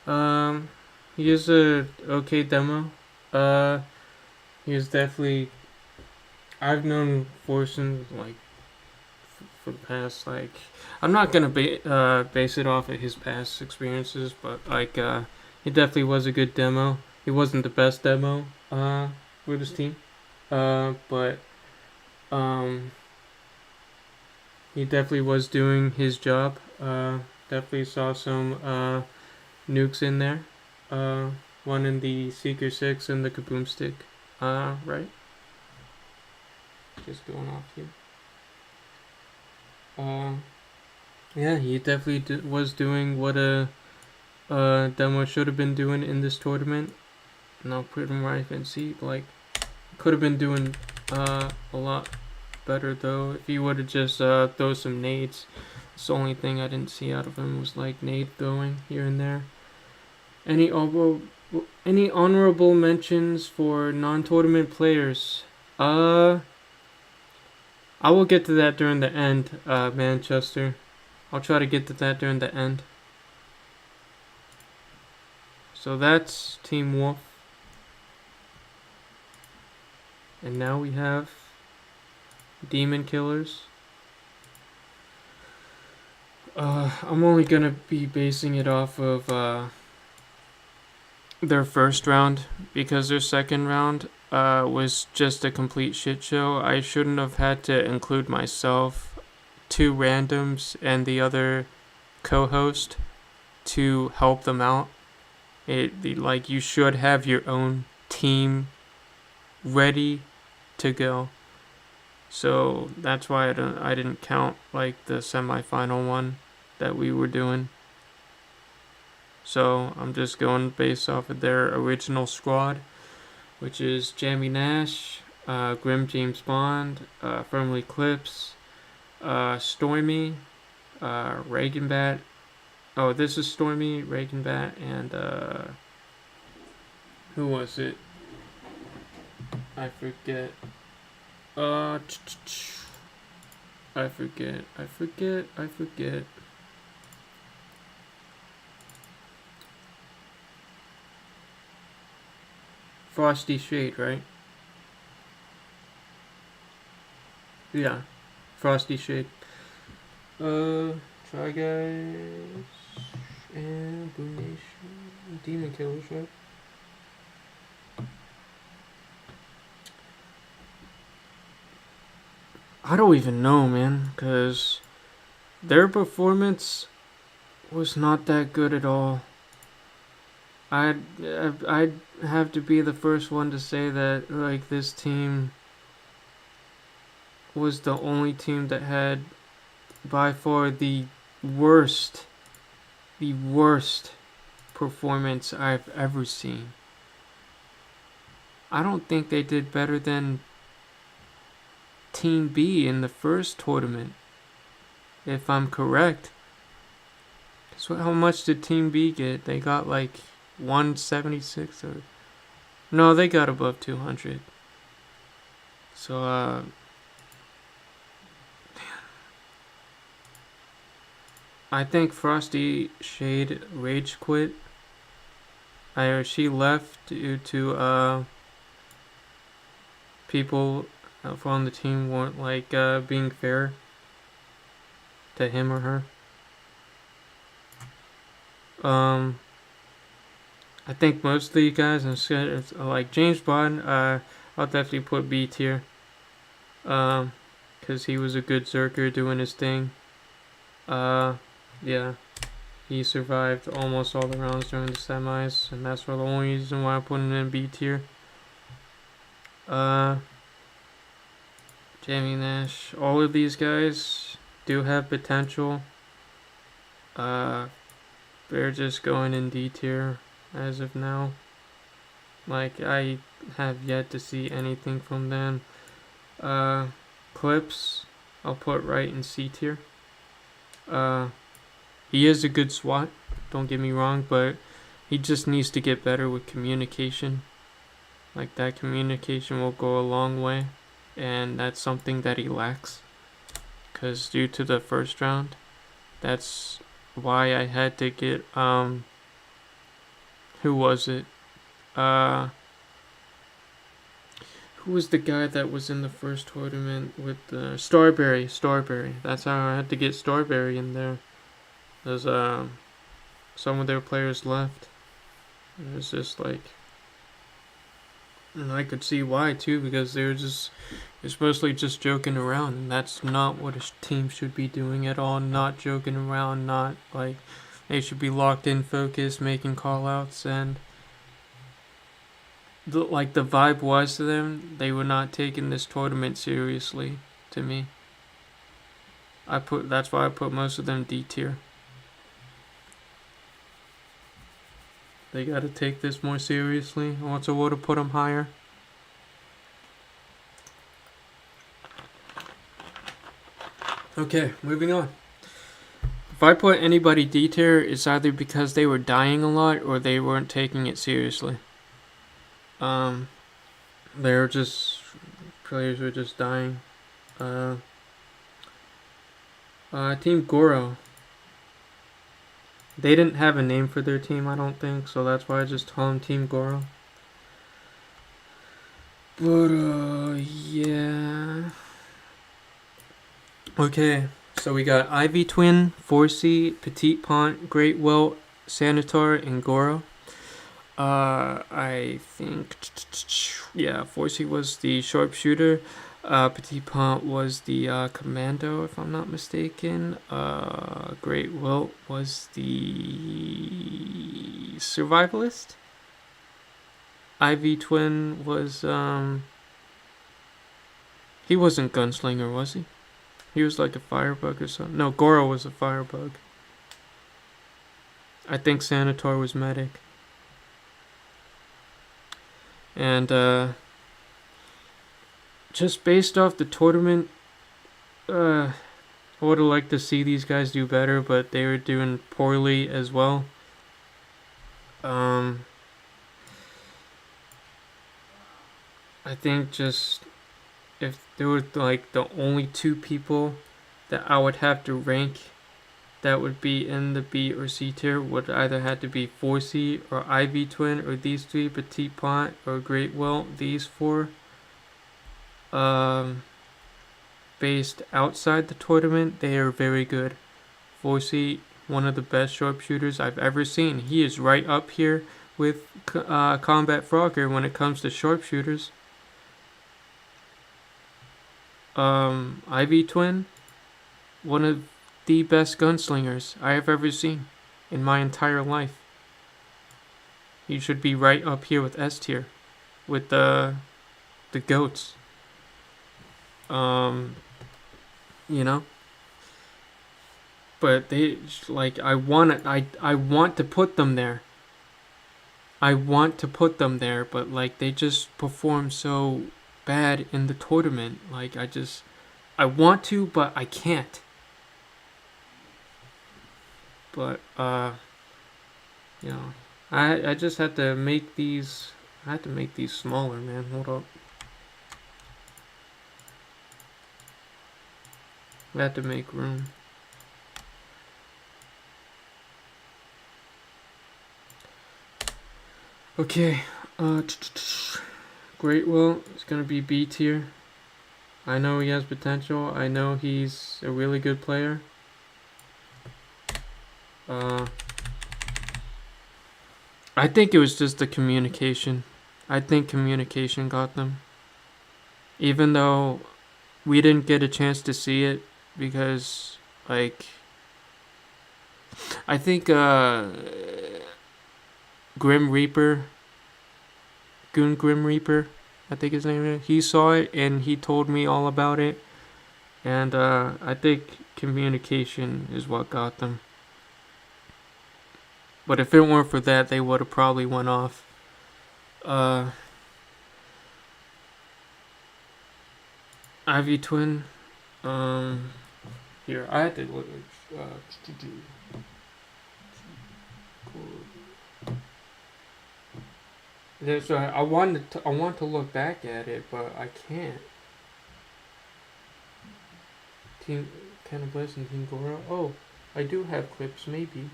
out. He is a okay demo. He is definitely. I've known Forsen like for the past like. I'm not gonna base it off of his past experiences, but like he definitely was a good demo. He wasn't the best demo with his team, but he definitely was doing his job. Definitely saw some nukes in there. One in the Seeker 6 and the Kaboom Stick. Right? Just going off here. Yeah, he definitely was doing what a demo should have been doing in this tournament. And I'll put him right and see, like, could have been doing a lot better though if he would have just throw some nades. It's the only thing I didn't see out of him was like nade throwing here and there. Any honorable mentions for non-tournament players? I will get to that during the end, Manchester. I'll try to get to that during the end. So that's Team Wolf. And now we have Demon Killers. I'm only gonna be basing it off of their first round, because their second round was just a complete shit show. I shouldn't have had to include myself, 2 randoms, and the other co-host to help them out. Like, you should have your own team ready to go. So that's why I didn't count like the semifinal one that we were doing. So I'm just going based off of their original squad, which is Jamie Nash, Grim James Bond, Firmly Clips, Stormy, Reagan Bat. Oh, this is Stormy, Reagan Bat, and who was it? I forget. I forget. Frosty Shade, right? Yeah, Frosty Shade. Try Guys and Boom Nation, Demon Killers, right? I don't even know, man, because their performance was not that good at all. I'd have to be the first one to say that like this team was the only team that had by far worst the worst performance I've ever seen. I don't think they did better than Team B in the first tournament, if I'm correct. So how much did Team B get? They got like 176 or no, they got above 200. So I think Frosty Shade rage quit. She left due to people from the team weren't like being fair to him or her. I think most of the guys, like James Bond, I'll definitely put B tier. Cause he was a good Zerker doing his thing. Yeah, he survived almost all the rounds during the semis, and that's for the only reason why I put him in B tier. Jamie Nash, all of these guys do have potential. They're just going in D tier as of now. Like, I have yet to see anything from them. Clips, I'll put right in C tier. He is a good SWAT, don't get me wrong, but he just needs to get better with communication. Like, that communication will go a long way, and that's something that he lacks. Because due to the first round, that's why I had to get, who was it? Who was the guy that was in the first tournament with Starberry? That's how I had to get Starberry in there. There's some of their players left. It was just like, and I could see why too, because it's mostly just joking around, and that's not what a team should be doing at all. Not joking around, not like they should be locked in, focused, making call outs, and the vibe was to them, they were not taking this tournament seriously to me. That's why I put most of them D tier. They gotta take this more seriously. What's a way to put them higher? Okay, moving on. If I put anybody D tier, it's either because they were dying a lot or they weren't taking it seriously. They're just, players were just dying. Team Goro. They didn't have a name for their team, I don't think, so that's why I just call them Team Goro. But, yeah. Okay, so we got Ivy Twin, 4C, Petite Pont, Great Welt, Sanitar, and Goro. I think, yeah, 4C was the sharpshooter. Petite Pont was the commando, if I'm not mistaken. Great Welt was the survivalist. Ivy Twin was, he wasn't gunslinger, was he? He was like a firebug or something. No, Goro was a firebug. I think Sanitar was medic. And, just based off the tournament, I would have liked to see these guys do better, but they were doing poorly as well. I think just if there were like the only two people that I would have to rank that would be in the B or C tier would either have to be 4C or Ivy Twin or these three, Petite Pont or Great Welt, these four. Based outside the tournament, they are very good. 4C, one of the best sharpshooters I've ever seen. He is right up here with Combat Frogger when it comes to sharpshooters. Ivy Twin, one of the best gunslingers I have ever seen in my entire life. He should be right up here with S tier, with the goats. You know. But they like I want to put them there. I want to put them there, but like they just perform so bad in the tournament. Like I want to, but I can't. But you know, I just had to make these. I had to make these smaller, man. Hold up. I had to make room. Okay. Great Will is gonna be B tier. I know he has potential. I know he's a really good player. I think it was just the communication. I think communication got them. Even though we didn't get a chance to see it because, like, I think Grim Reaper, Grim Reaper, I think his name is, he saw it and he told me all about it. And I think communication is what got them. But if it weren't for that, they would have probably went off. Ivy Twin. Here, I had to look at so I want to look back at it, but I can't. Team Cannabis and Team Gora. Oh, I do have clips, maybe.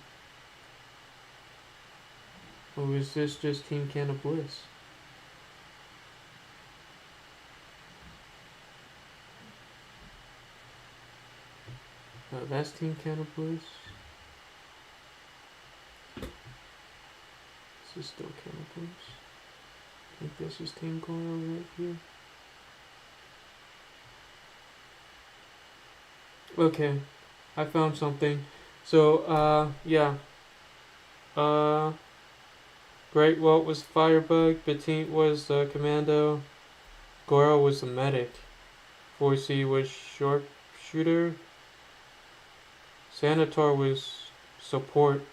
Or is this just Team Cannabis? No, that's Team Cannabis. This is still Cannabis. I think this is Team Gora right here. Okay, I found something. So, yeah. Great Walt was Firebug, Petite was the Commando, Goro was the Medic, 4C was Sharpshooter, Sanatar was Support,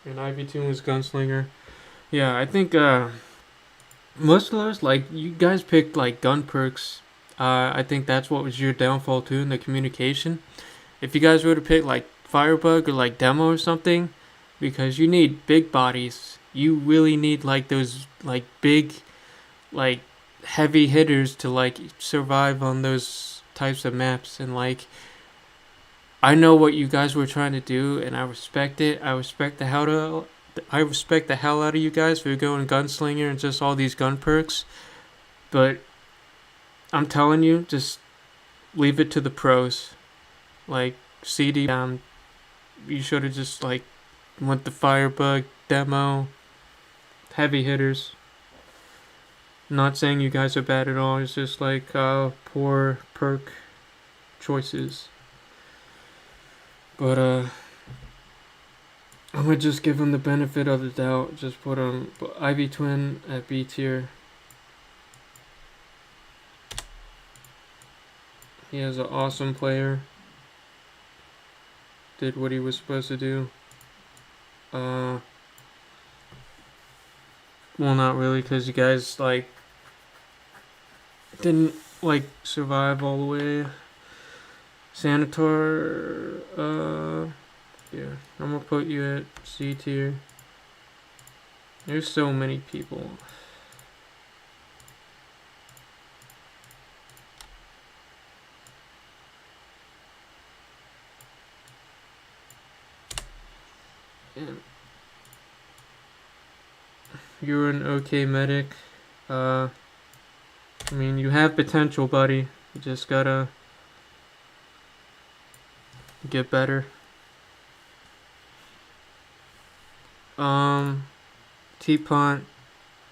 and IV2 was Gunslinger. Yeah, I think, most of those, like, you guys picked, like, gun perks. I think that's what was your downfall, too, in the communication. If you guys were to pick, like, Firebug or, like, Demo or something, because you need big bodies. You really need like those like big like heavy hitters to like survive on those types of maps. And like I know what you guys were trying to do and I respect it. I respect the hell out of you guys for going Gunslinger and just all these gun perks. But I'm telling you, just leave it to the pros. Like CD you should have just like went the Firebug, Demo, heavy hitters. Not saying you guys are bad at all, it's just like poor perk choices. But I'm gonna just give him the benefit of the doubt. Just put him Ivy Twin at B tier. He is an awesome player. Did what he was supposed to do. Well, not really, because you guys, like, didn't, like, survive all the way. Sanator, yeah, I'm gonna put you at C tier. There's so many people. And you're an okay medic. I mean, you have potential, buddy. You just gotta get better. T-Pont,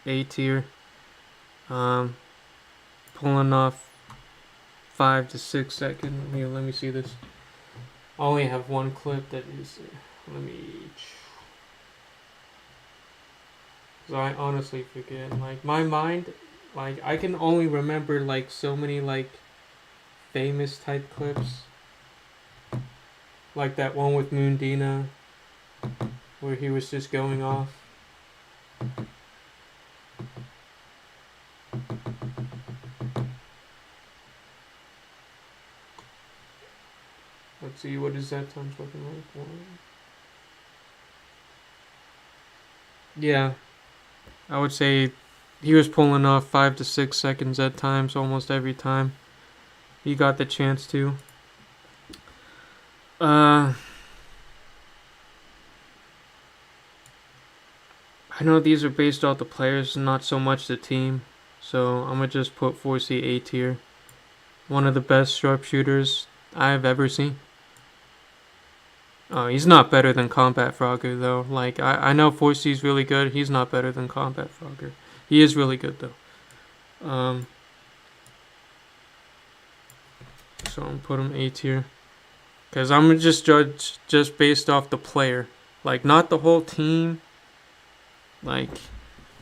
A tier. Pulling off 5 to 6 second. Here, let me see this. I only have one clip that is. Let me. Cause I honestly forget. Like my mind, like I can only remember like so many like famous type clips. Like that one with Moondina, where he was just going off. Let's see, what is that times looking like? Yeah, I would say he was pulling off 5 to 6 seconds at times, almost every time he got the chance to. I know these are based off the players, not so much the team. So I'm gonna just put 4C A tier. One of the best sharpshooters I've ever seen. He's not better than Combat Frogger though. Like I know 4C is really good. He's not better than Combat Frogger. He is really good though. So I'm gonna put him A tier. Cause I'm gonna just judge just based off the player, like not the whole team. Like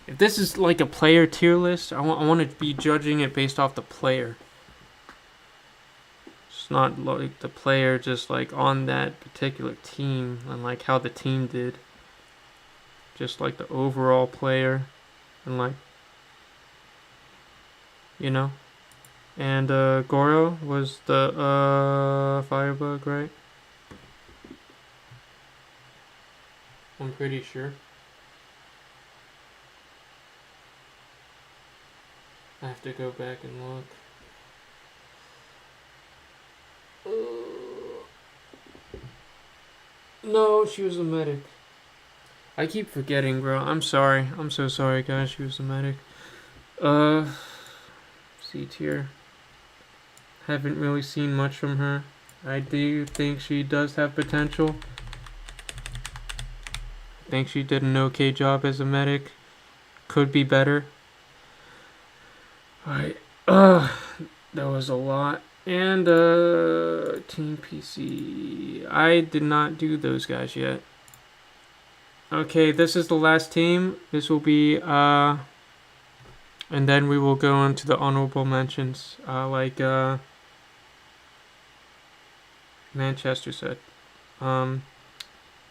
if this is like a player tier list, I want to be judging it based off the player. It's not like the player just like on that particular team and like how the team did. Just like the overall player and like, you know. And Goro was the Firebug, right? I'm pretty sure. I have to go back and look. No, she was a medic. I keep forgetting, bro. I'm sorry. I'm so sorry, guys. She was a medic. C tier. Haven't really seen much from her. I do think she does have potential. I think she did an okay job as a medic. Could be better. Alright. That was a lot. And Team PC. I did not do those guys yet. Okay, this is the last team. This will be and then we will go on to the honorable mentions. Like Manchester said.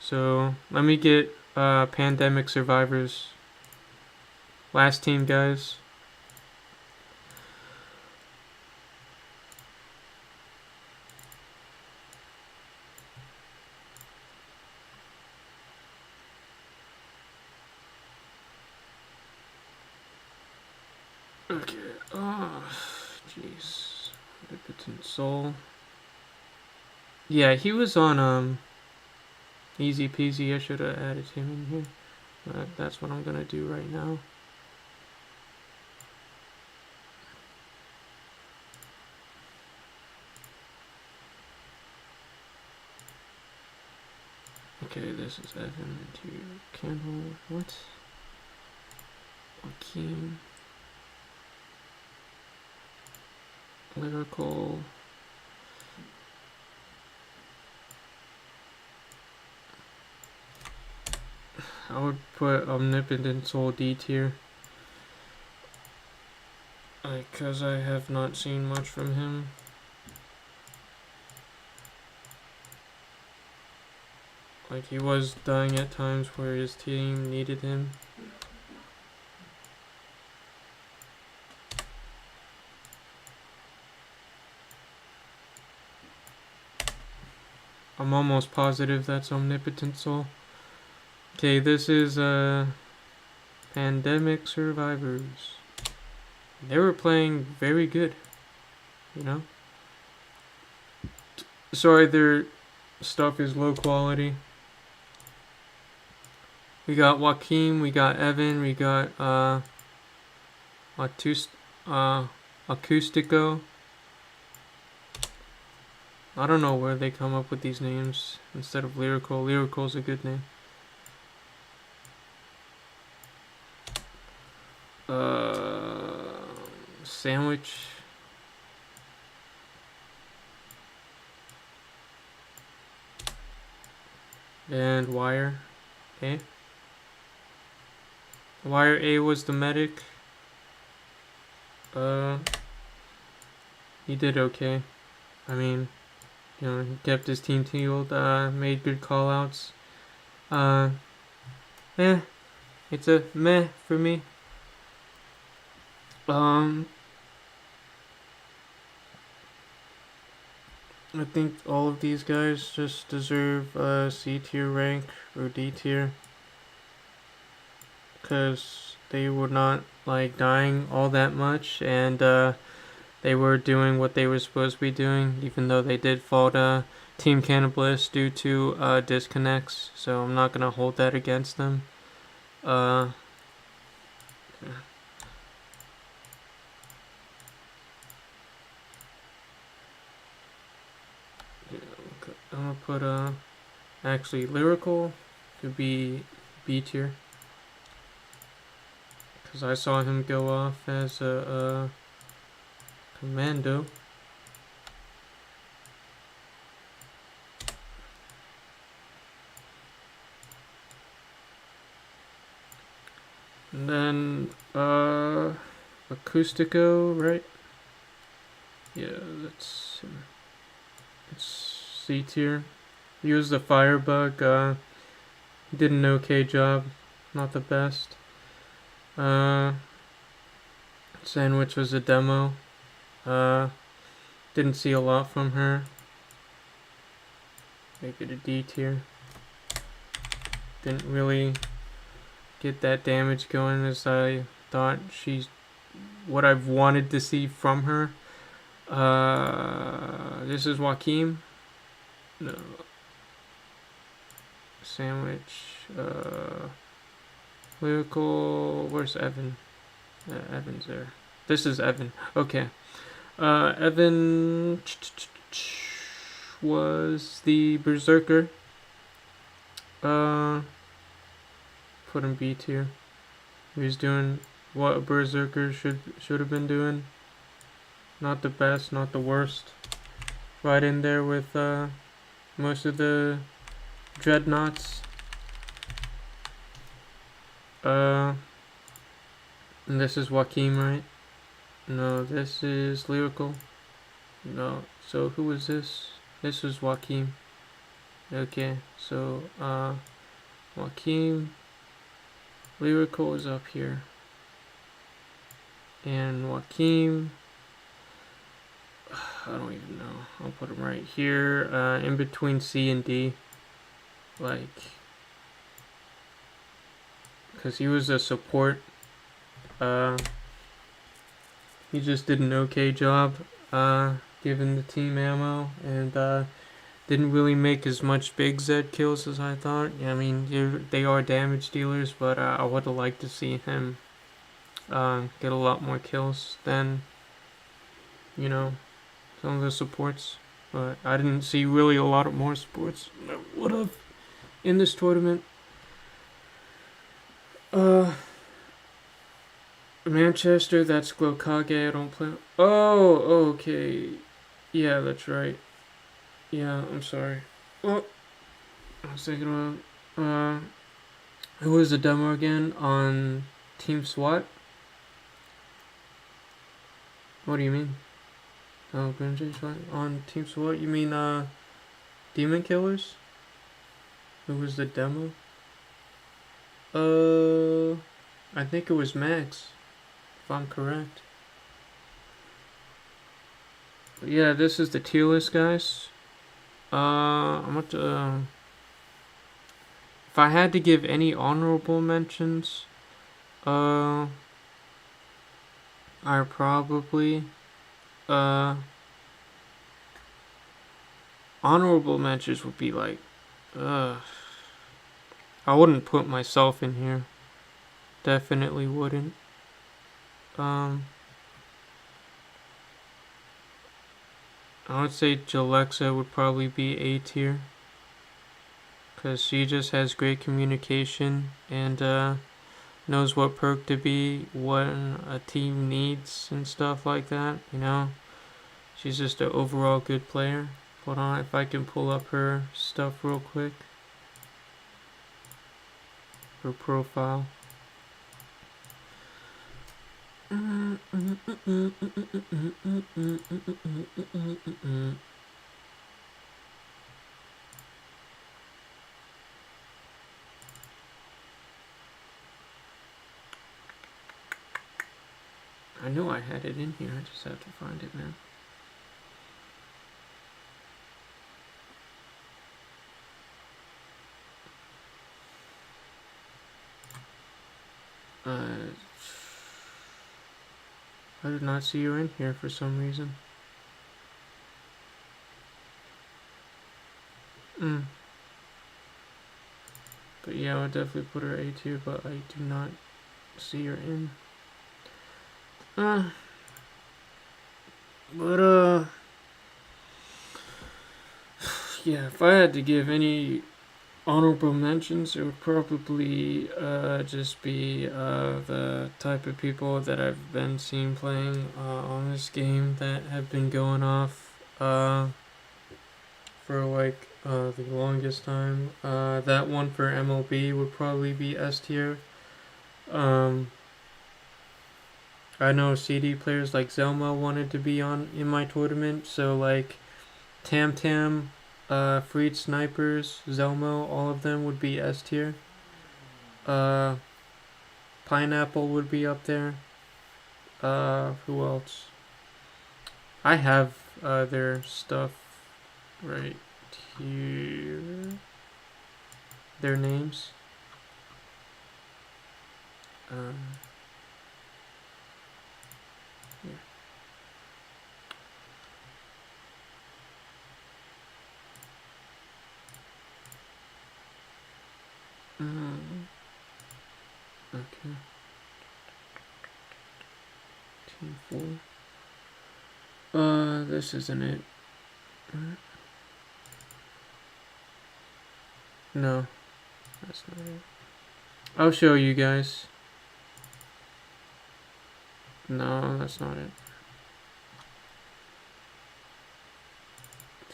So let me get pandemic survivors. Last team, guys. Okay. Oh, jeez. Omnipotent Soul. Yeah, he was on Easy Peasy. I should have added him in here. But that's what I'm gonna do right now. Okay, this is Evan into Candle. What? Joaquin. Lyrical. I would put Omnipotent Soul D tier. Because I have not seen much from him. Like he was dying at times where his team needed him. I'm almost positive that's Omnipotent Soul. Okay, this is Pandemic Survivors. They were playing very good, you know. Sorry, their stuff is low quality. We got Joaquin, we got Evan, we got Acoustico. I don't know where they come up with these names instead of Lyrical. Lyrical's a good name. Sandwich. And Wire. Okay. Wire A was the medic. He did okay. I mean, you know, he kept his team healed, made good callouts. It's a meh for me. I think all of these guys just deserve C tier rank or D tier, because they were not like dying all that much, and they were doing what they were supposed to be doing, even though they did fall to Team Cannibalist due to disconnects. So I'm not gonna hold that against them. Yeah. I'm gonna put actually lyrical could be B tier, because I saw him go off as a commando. And then Acoustico, right? Yeah, that's it's C tier. He was the firebug. He did an okay job, not the best. Sandwich was a demo. Didn't see a lot from her. Make it a D tier. Didn't really get that damage going as I thought she's what I've wanted to see from her. This is Joaquin. No. Sandwich. Lyrical. Where's Evan? Evan's there. This is Evan. Okay. Evan was the berserker. Put him B tier. He was doing what a berserker should have been doing. Not the best, not the worst. Right in there with most of the dreadnoughts. And this is Joaquin, right? No, this is lyrical. No, so who was this? This was Joaquin. Okay, so Joaquin. Lyrical is up here. And Joaquin, I don't even know. I'll put him right here, in between C and D. Like, because he was a support. He just did an okay job, giving the team ammo, and didn't really make as much big Z kills as I thought. I mean, they are damage dealers, but I would have liked to see him get a lot more kills than, you know, some of the supports. But I didn't see really a lot of more supports than I would have in this tournament. Manchester, that's Glokage, I don't play. Oh, okay. Yeah, that's right. Yeah, I'm sorry. Well, I was thinking about, who was the demo again on Team SWAT? What do you mean? Oh, on Team SWAT? You mean, Demon Killers? Who was the demo? I think it was Max, if I'm correct. But yeah, this is the tier list, guys. I'm going to, if I had to give any honorable mentions, I probably, honorable mentions would be like, I wouldn't put myself in here. Definitely wouldn't. I would say Jalexa would probably be A tier, because she just has great communication and knows what perk to be, what a team needs and stuff like that, you know. She's just an overall good player. Hold on, if I can pull up her stuff real quick. Her profile. I know I had it in here. I just have to find it, man. I did not see you in here for some reason. But yeah, I would definitely put her A tier, but I do not see her in. Yeah, if I had to give any honorable mentions, it would probably just be the type of people that I've been seeing playing on this game that have been going off for like the longest time. That one for MLB would probably be S tier. I know CD players like Zelma wanted to be on in my tournament, so like Tam Tam, Freed Snipers, Zelmo, all of them would be S tier. Pineapple would be up there. Who else? I have their stuff right here. Their names. Yeah. Okay. Team 4. This isn't it. No, that's not it. I'll show you guys. No, that's not it.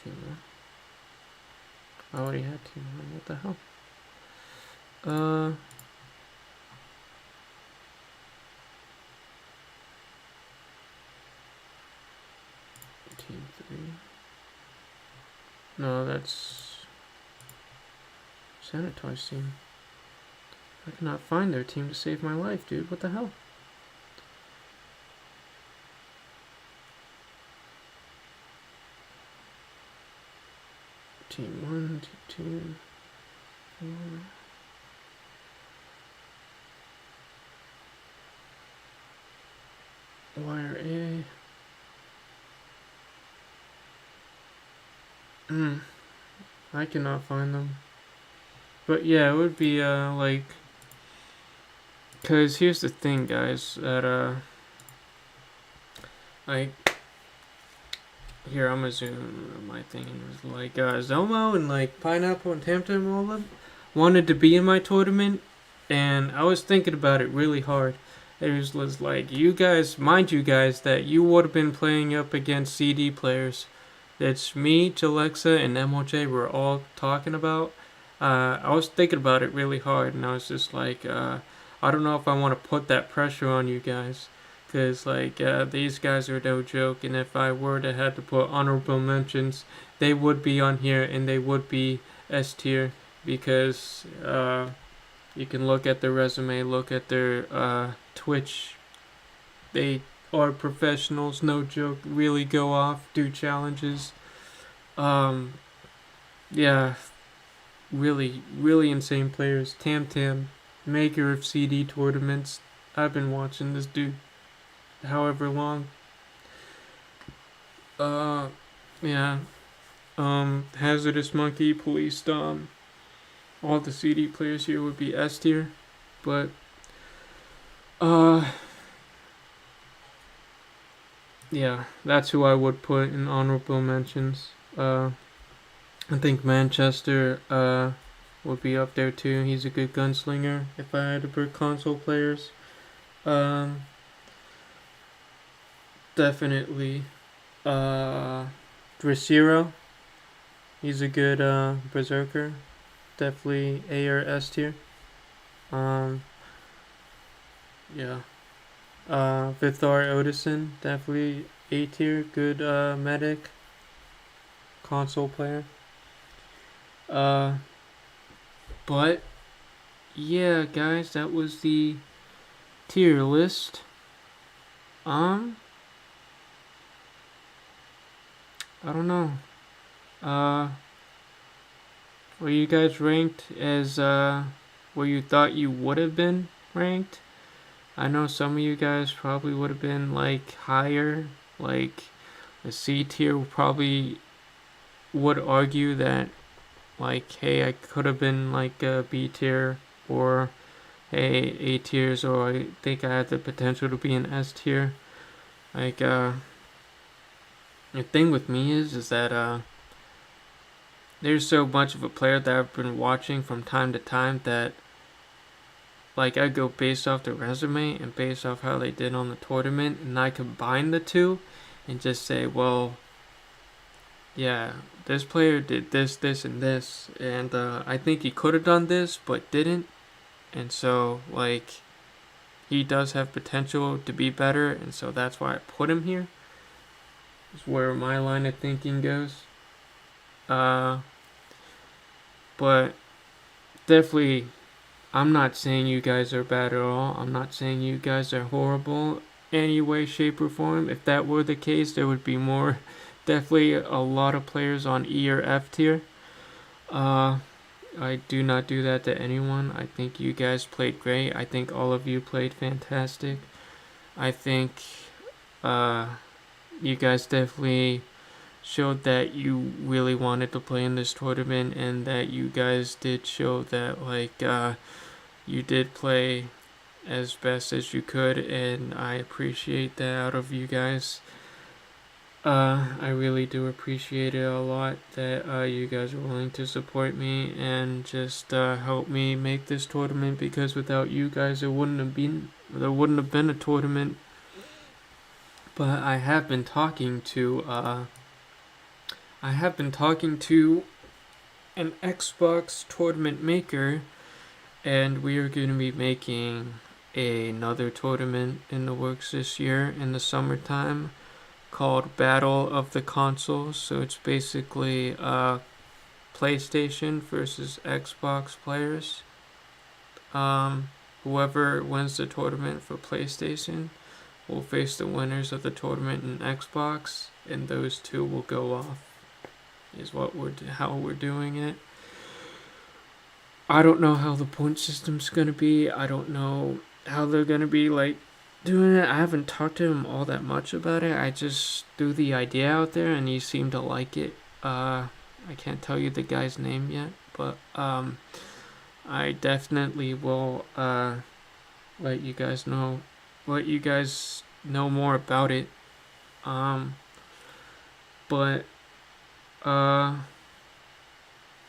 Team 1. I already had Team 1. What the hell? Team 3. No, that's Sanitize team. I cannot find their team to save my life, dude. What the hell? Team 1, team 2, 4. Wire A. I cannot find them. But yeah, it would be like, cause here's the thing, guys. That like, here I'm gonna zoom my thing. It was like Zomo and like Pineapple and Tamtam, all of them wanted to be in my tournament, and I was thinking about it really hard. It was like, you guys, mind you guys, that you would have been playing up against CD players. That's me, Jalexa, and MOJ were all talking about. I was thinking about it really hard, and I was just like, I don't know if I want to put that pressure on you guys, because like these guys are no joke, and if I were to have to put honorable mentions, they would be on here, and they would be S tier, because you can look at their resume, look at their Twitch. They are professionals, no joke. Really go off, do challenges. Yeah, really, really insane players. Tam Tam, maker of CD tournaments. I've been watching this dude however long. Yeah. Hazardous Monkey, Police Dom. All the CD players here would be S tier, but yeah, that's who I would put in honorable mentions. I think Manchester would be up there too. He's a good gunslinger. If I had to put console players, definitely Draciro. He's a good berserker. Definitely A or S tier. Yeah. Vithar Odison, definitely A tier, good medic, console player. But yeah, guys, that was the tier list. I don't know. Were you guys ranked as where you thought you would have been ranked? I know some of you guys probably would have been like higher, like the C tier probably would argue that like, hey, I could have been like a B tier, or hey, A tiers, or I think I had the potential to be an S tier. Like the thing with me is that there's so much of a player that I've been watching from time to time that like I go based off the resume and based off how they did on the tournament, and I combine the two and just say, well, yeah, this player did this, this, and this, and I think he could have done this but didn't, and so like he does have potential to be better, and so that's why I put him here. Is where my line of thinking goes. But definitely, I'm not saying you guys are bad at all. I'm not saying you guys are horrible any way, shape, or form. If that were the case, there would be more, definitely a lot of players on E or F tier. I do not do that to anyone. I think you guys played great. I think all of you played fantastic. I think you guys definitely showed that you really wanted to play in this tournament, and that you guys did show that like you did play as best as you could, and I appreciate that out of you guys. I really do appreciate it a lot that you guys are willing to support me and just help me make this tournament, because without you guys there wouldn't have been a tournament. But I have been talking to an Xbox tournament maker, and we are going to be making another tournament in the works this year in the summertime called Battle of the Consoles. So it's basically PlayStation versus Xbox players. Whoever wins the tournament for PlayStation will face the winners of the tournament in Xbox, and those two will go off. Is how we're doing it. I don't know how the point system's gonna be. I don't know how they're gonna be like doing it. I haven't talked to him all that much about it. I just threw the idea out there, and he seemed to like it. I can't tell you the guy's name yet, but I definitely will let you guys know more about it. But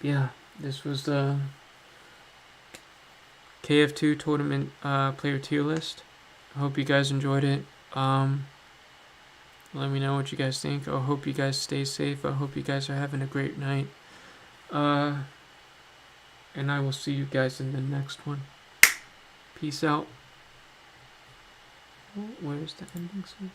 yeah, this was the KF2 tournament player tier list. I hope you guys enjoyed it. Let me know what you guys think. I hope you guys stay safe. I hope you guys are having a great night. And I will see you guys in the next one. Peace out. Oh, where's the ending scene?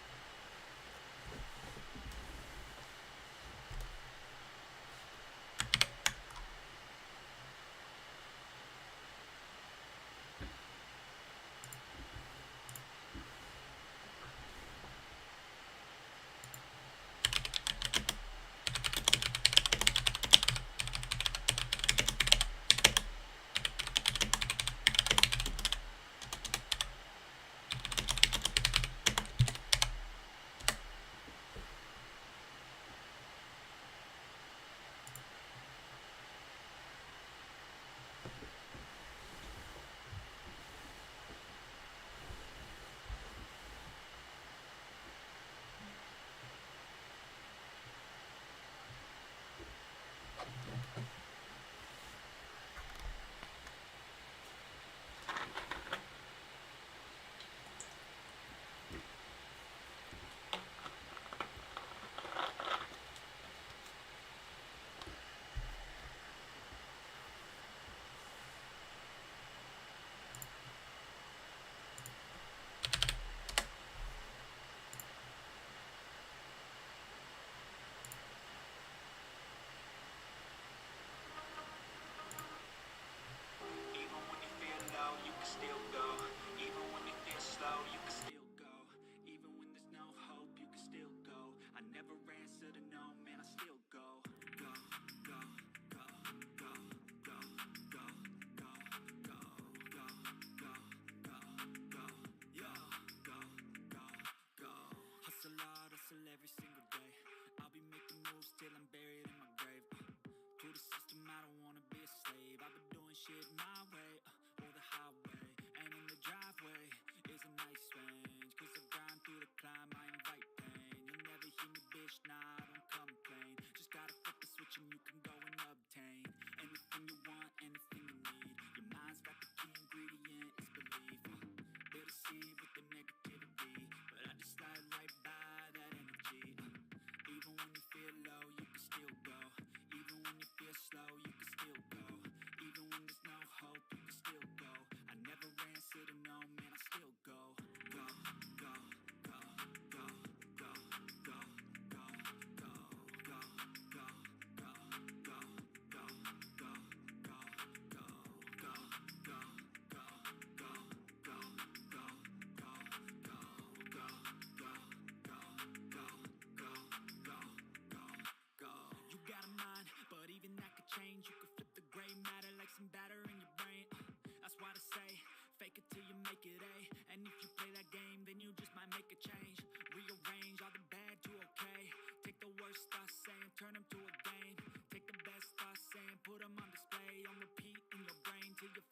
shit. My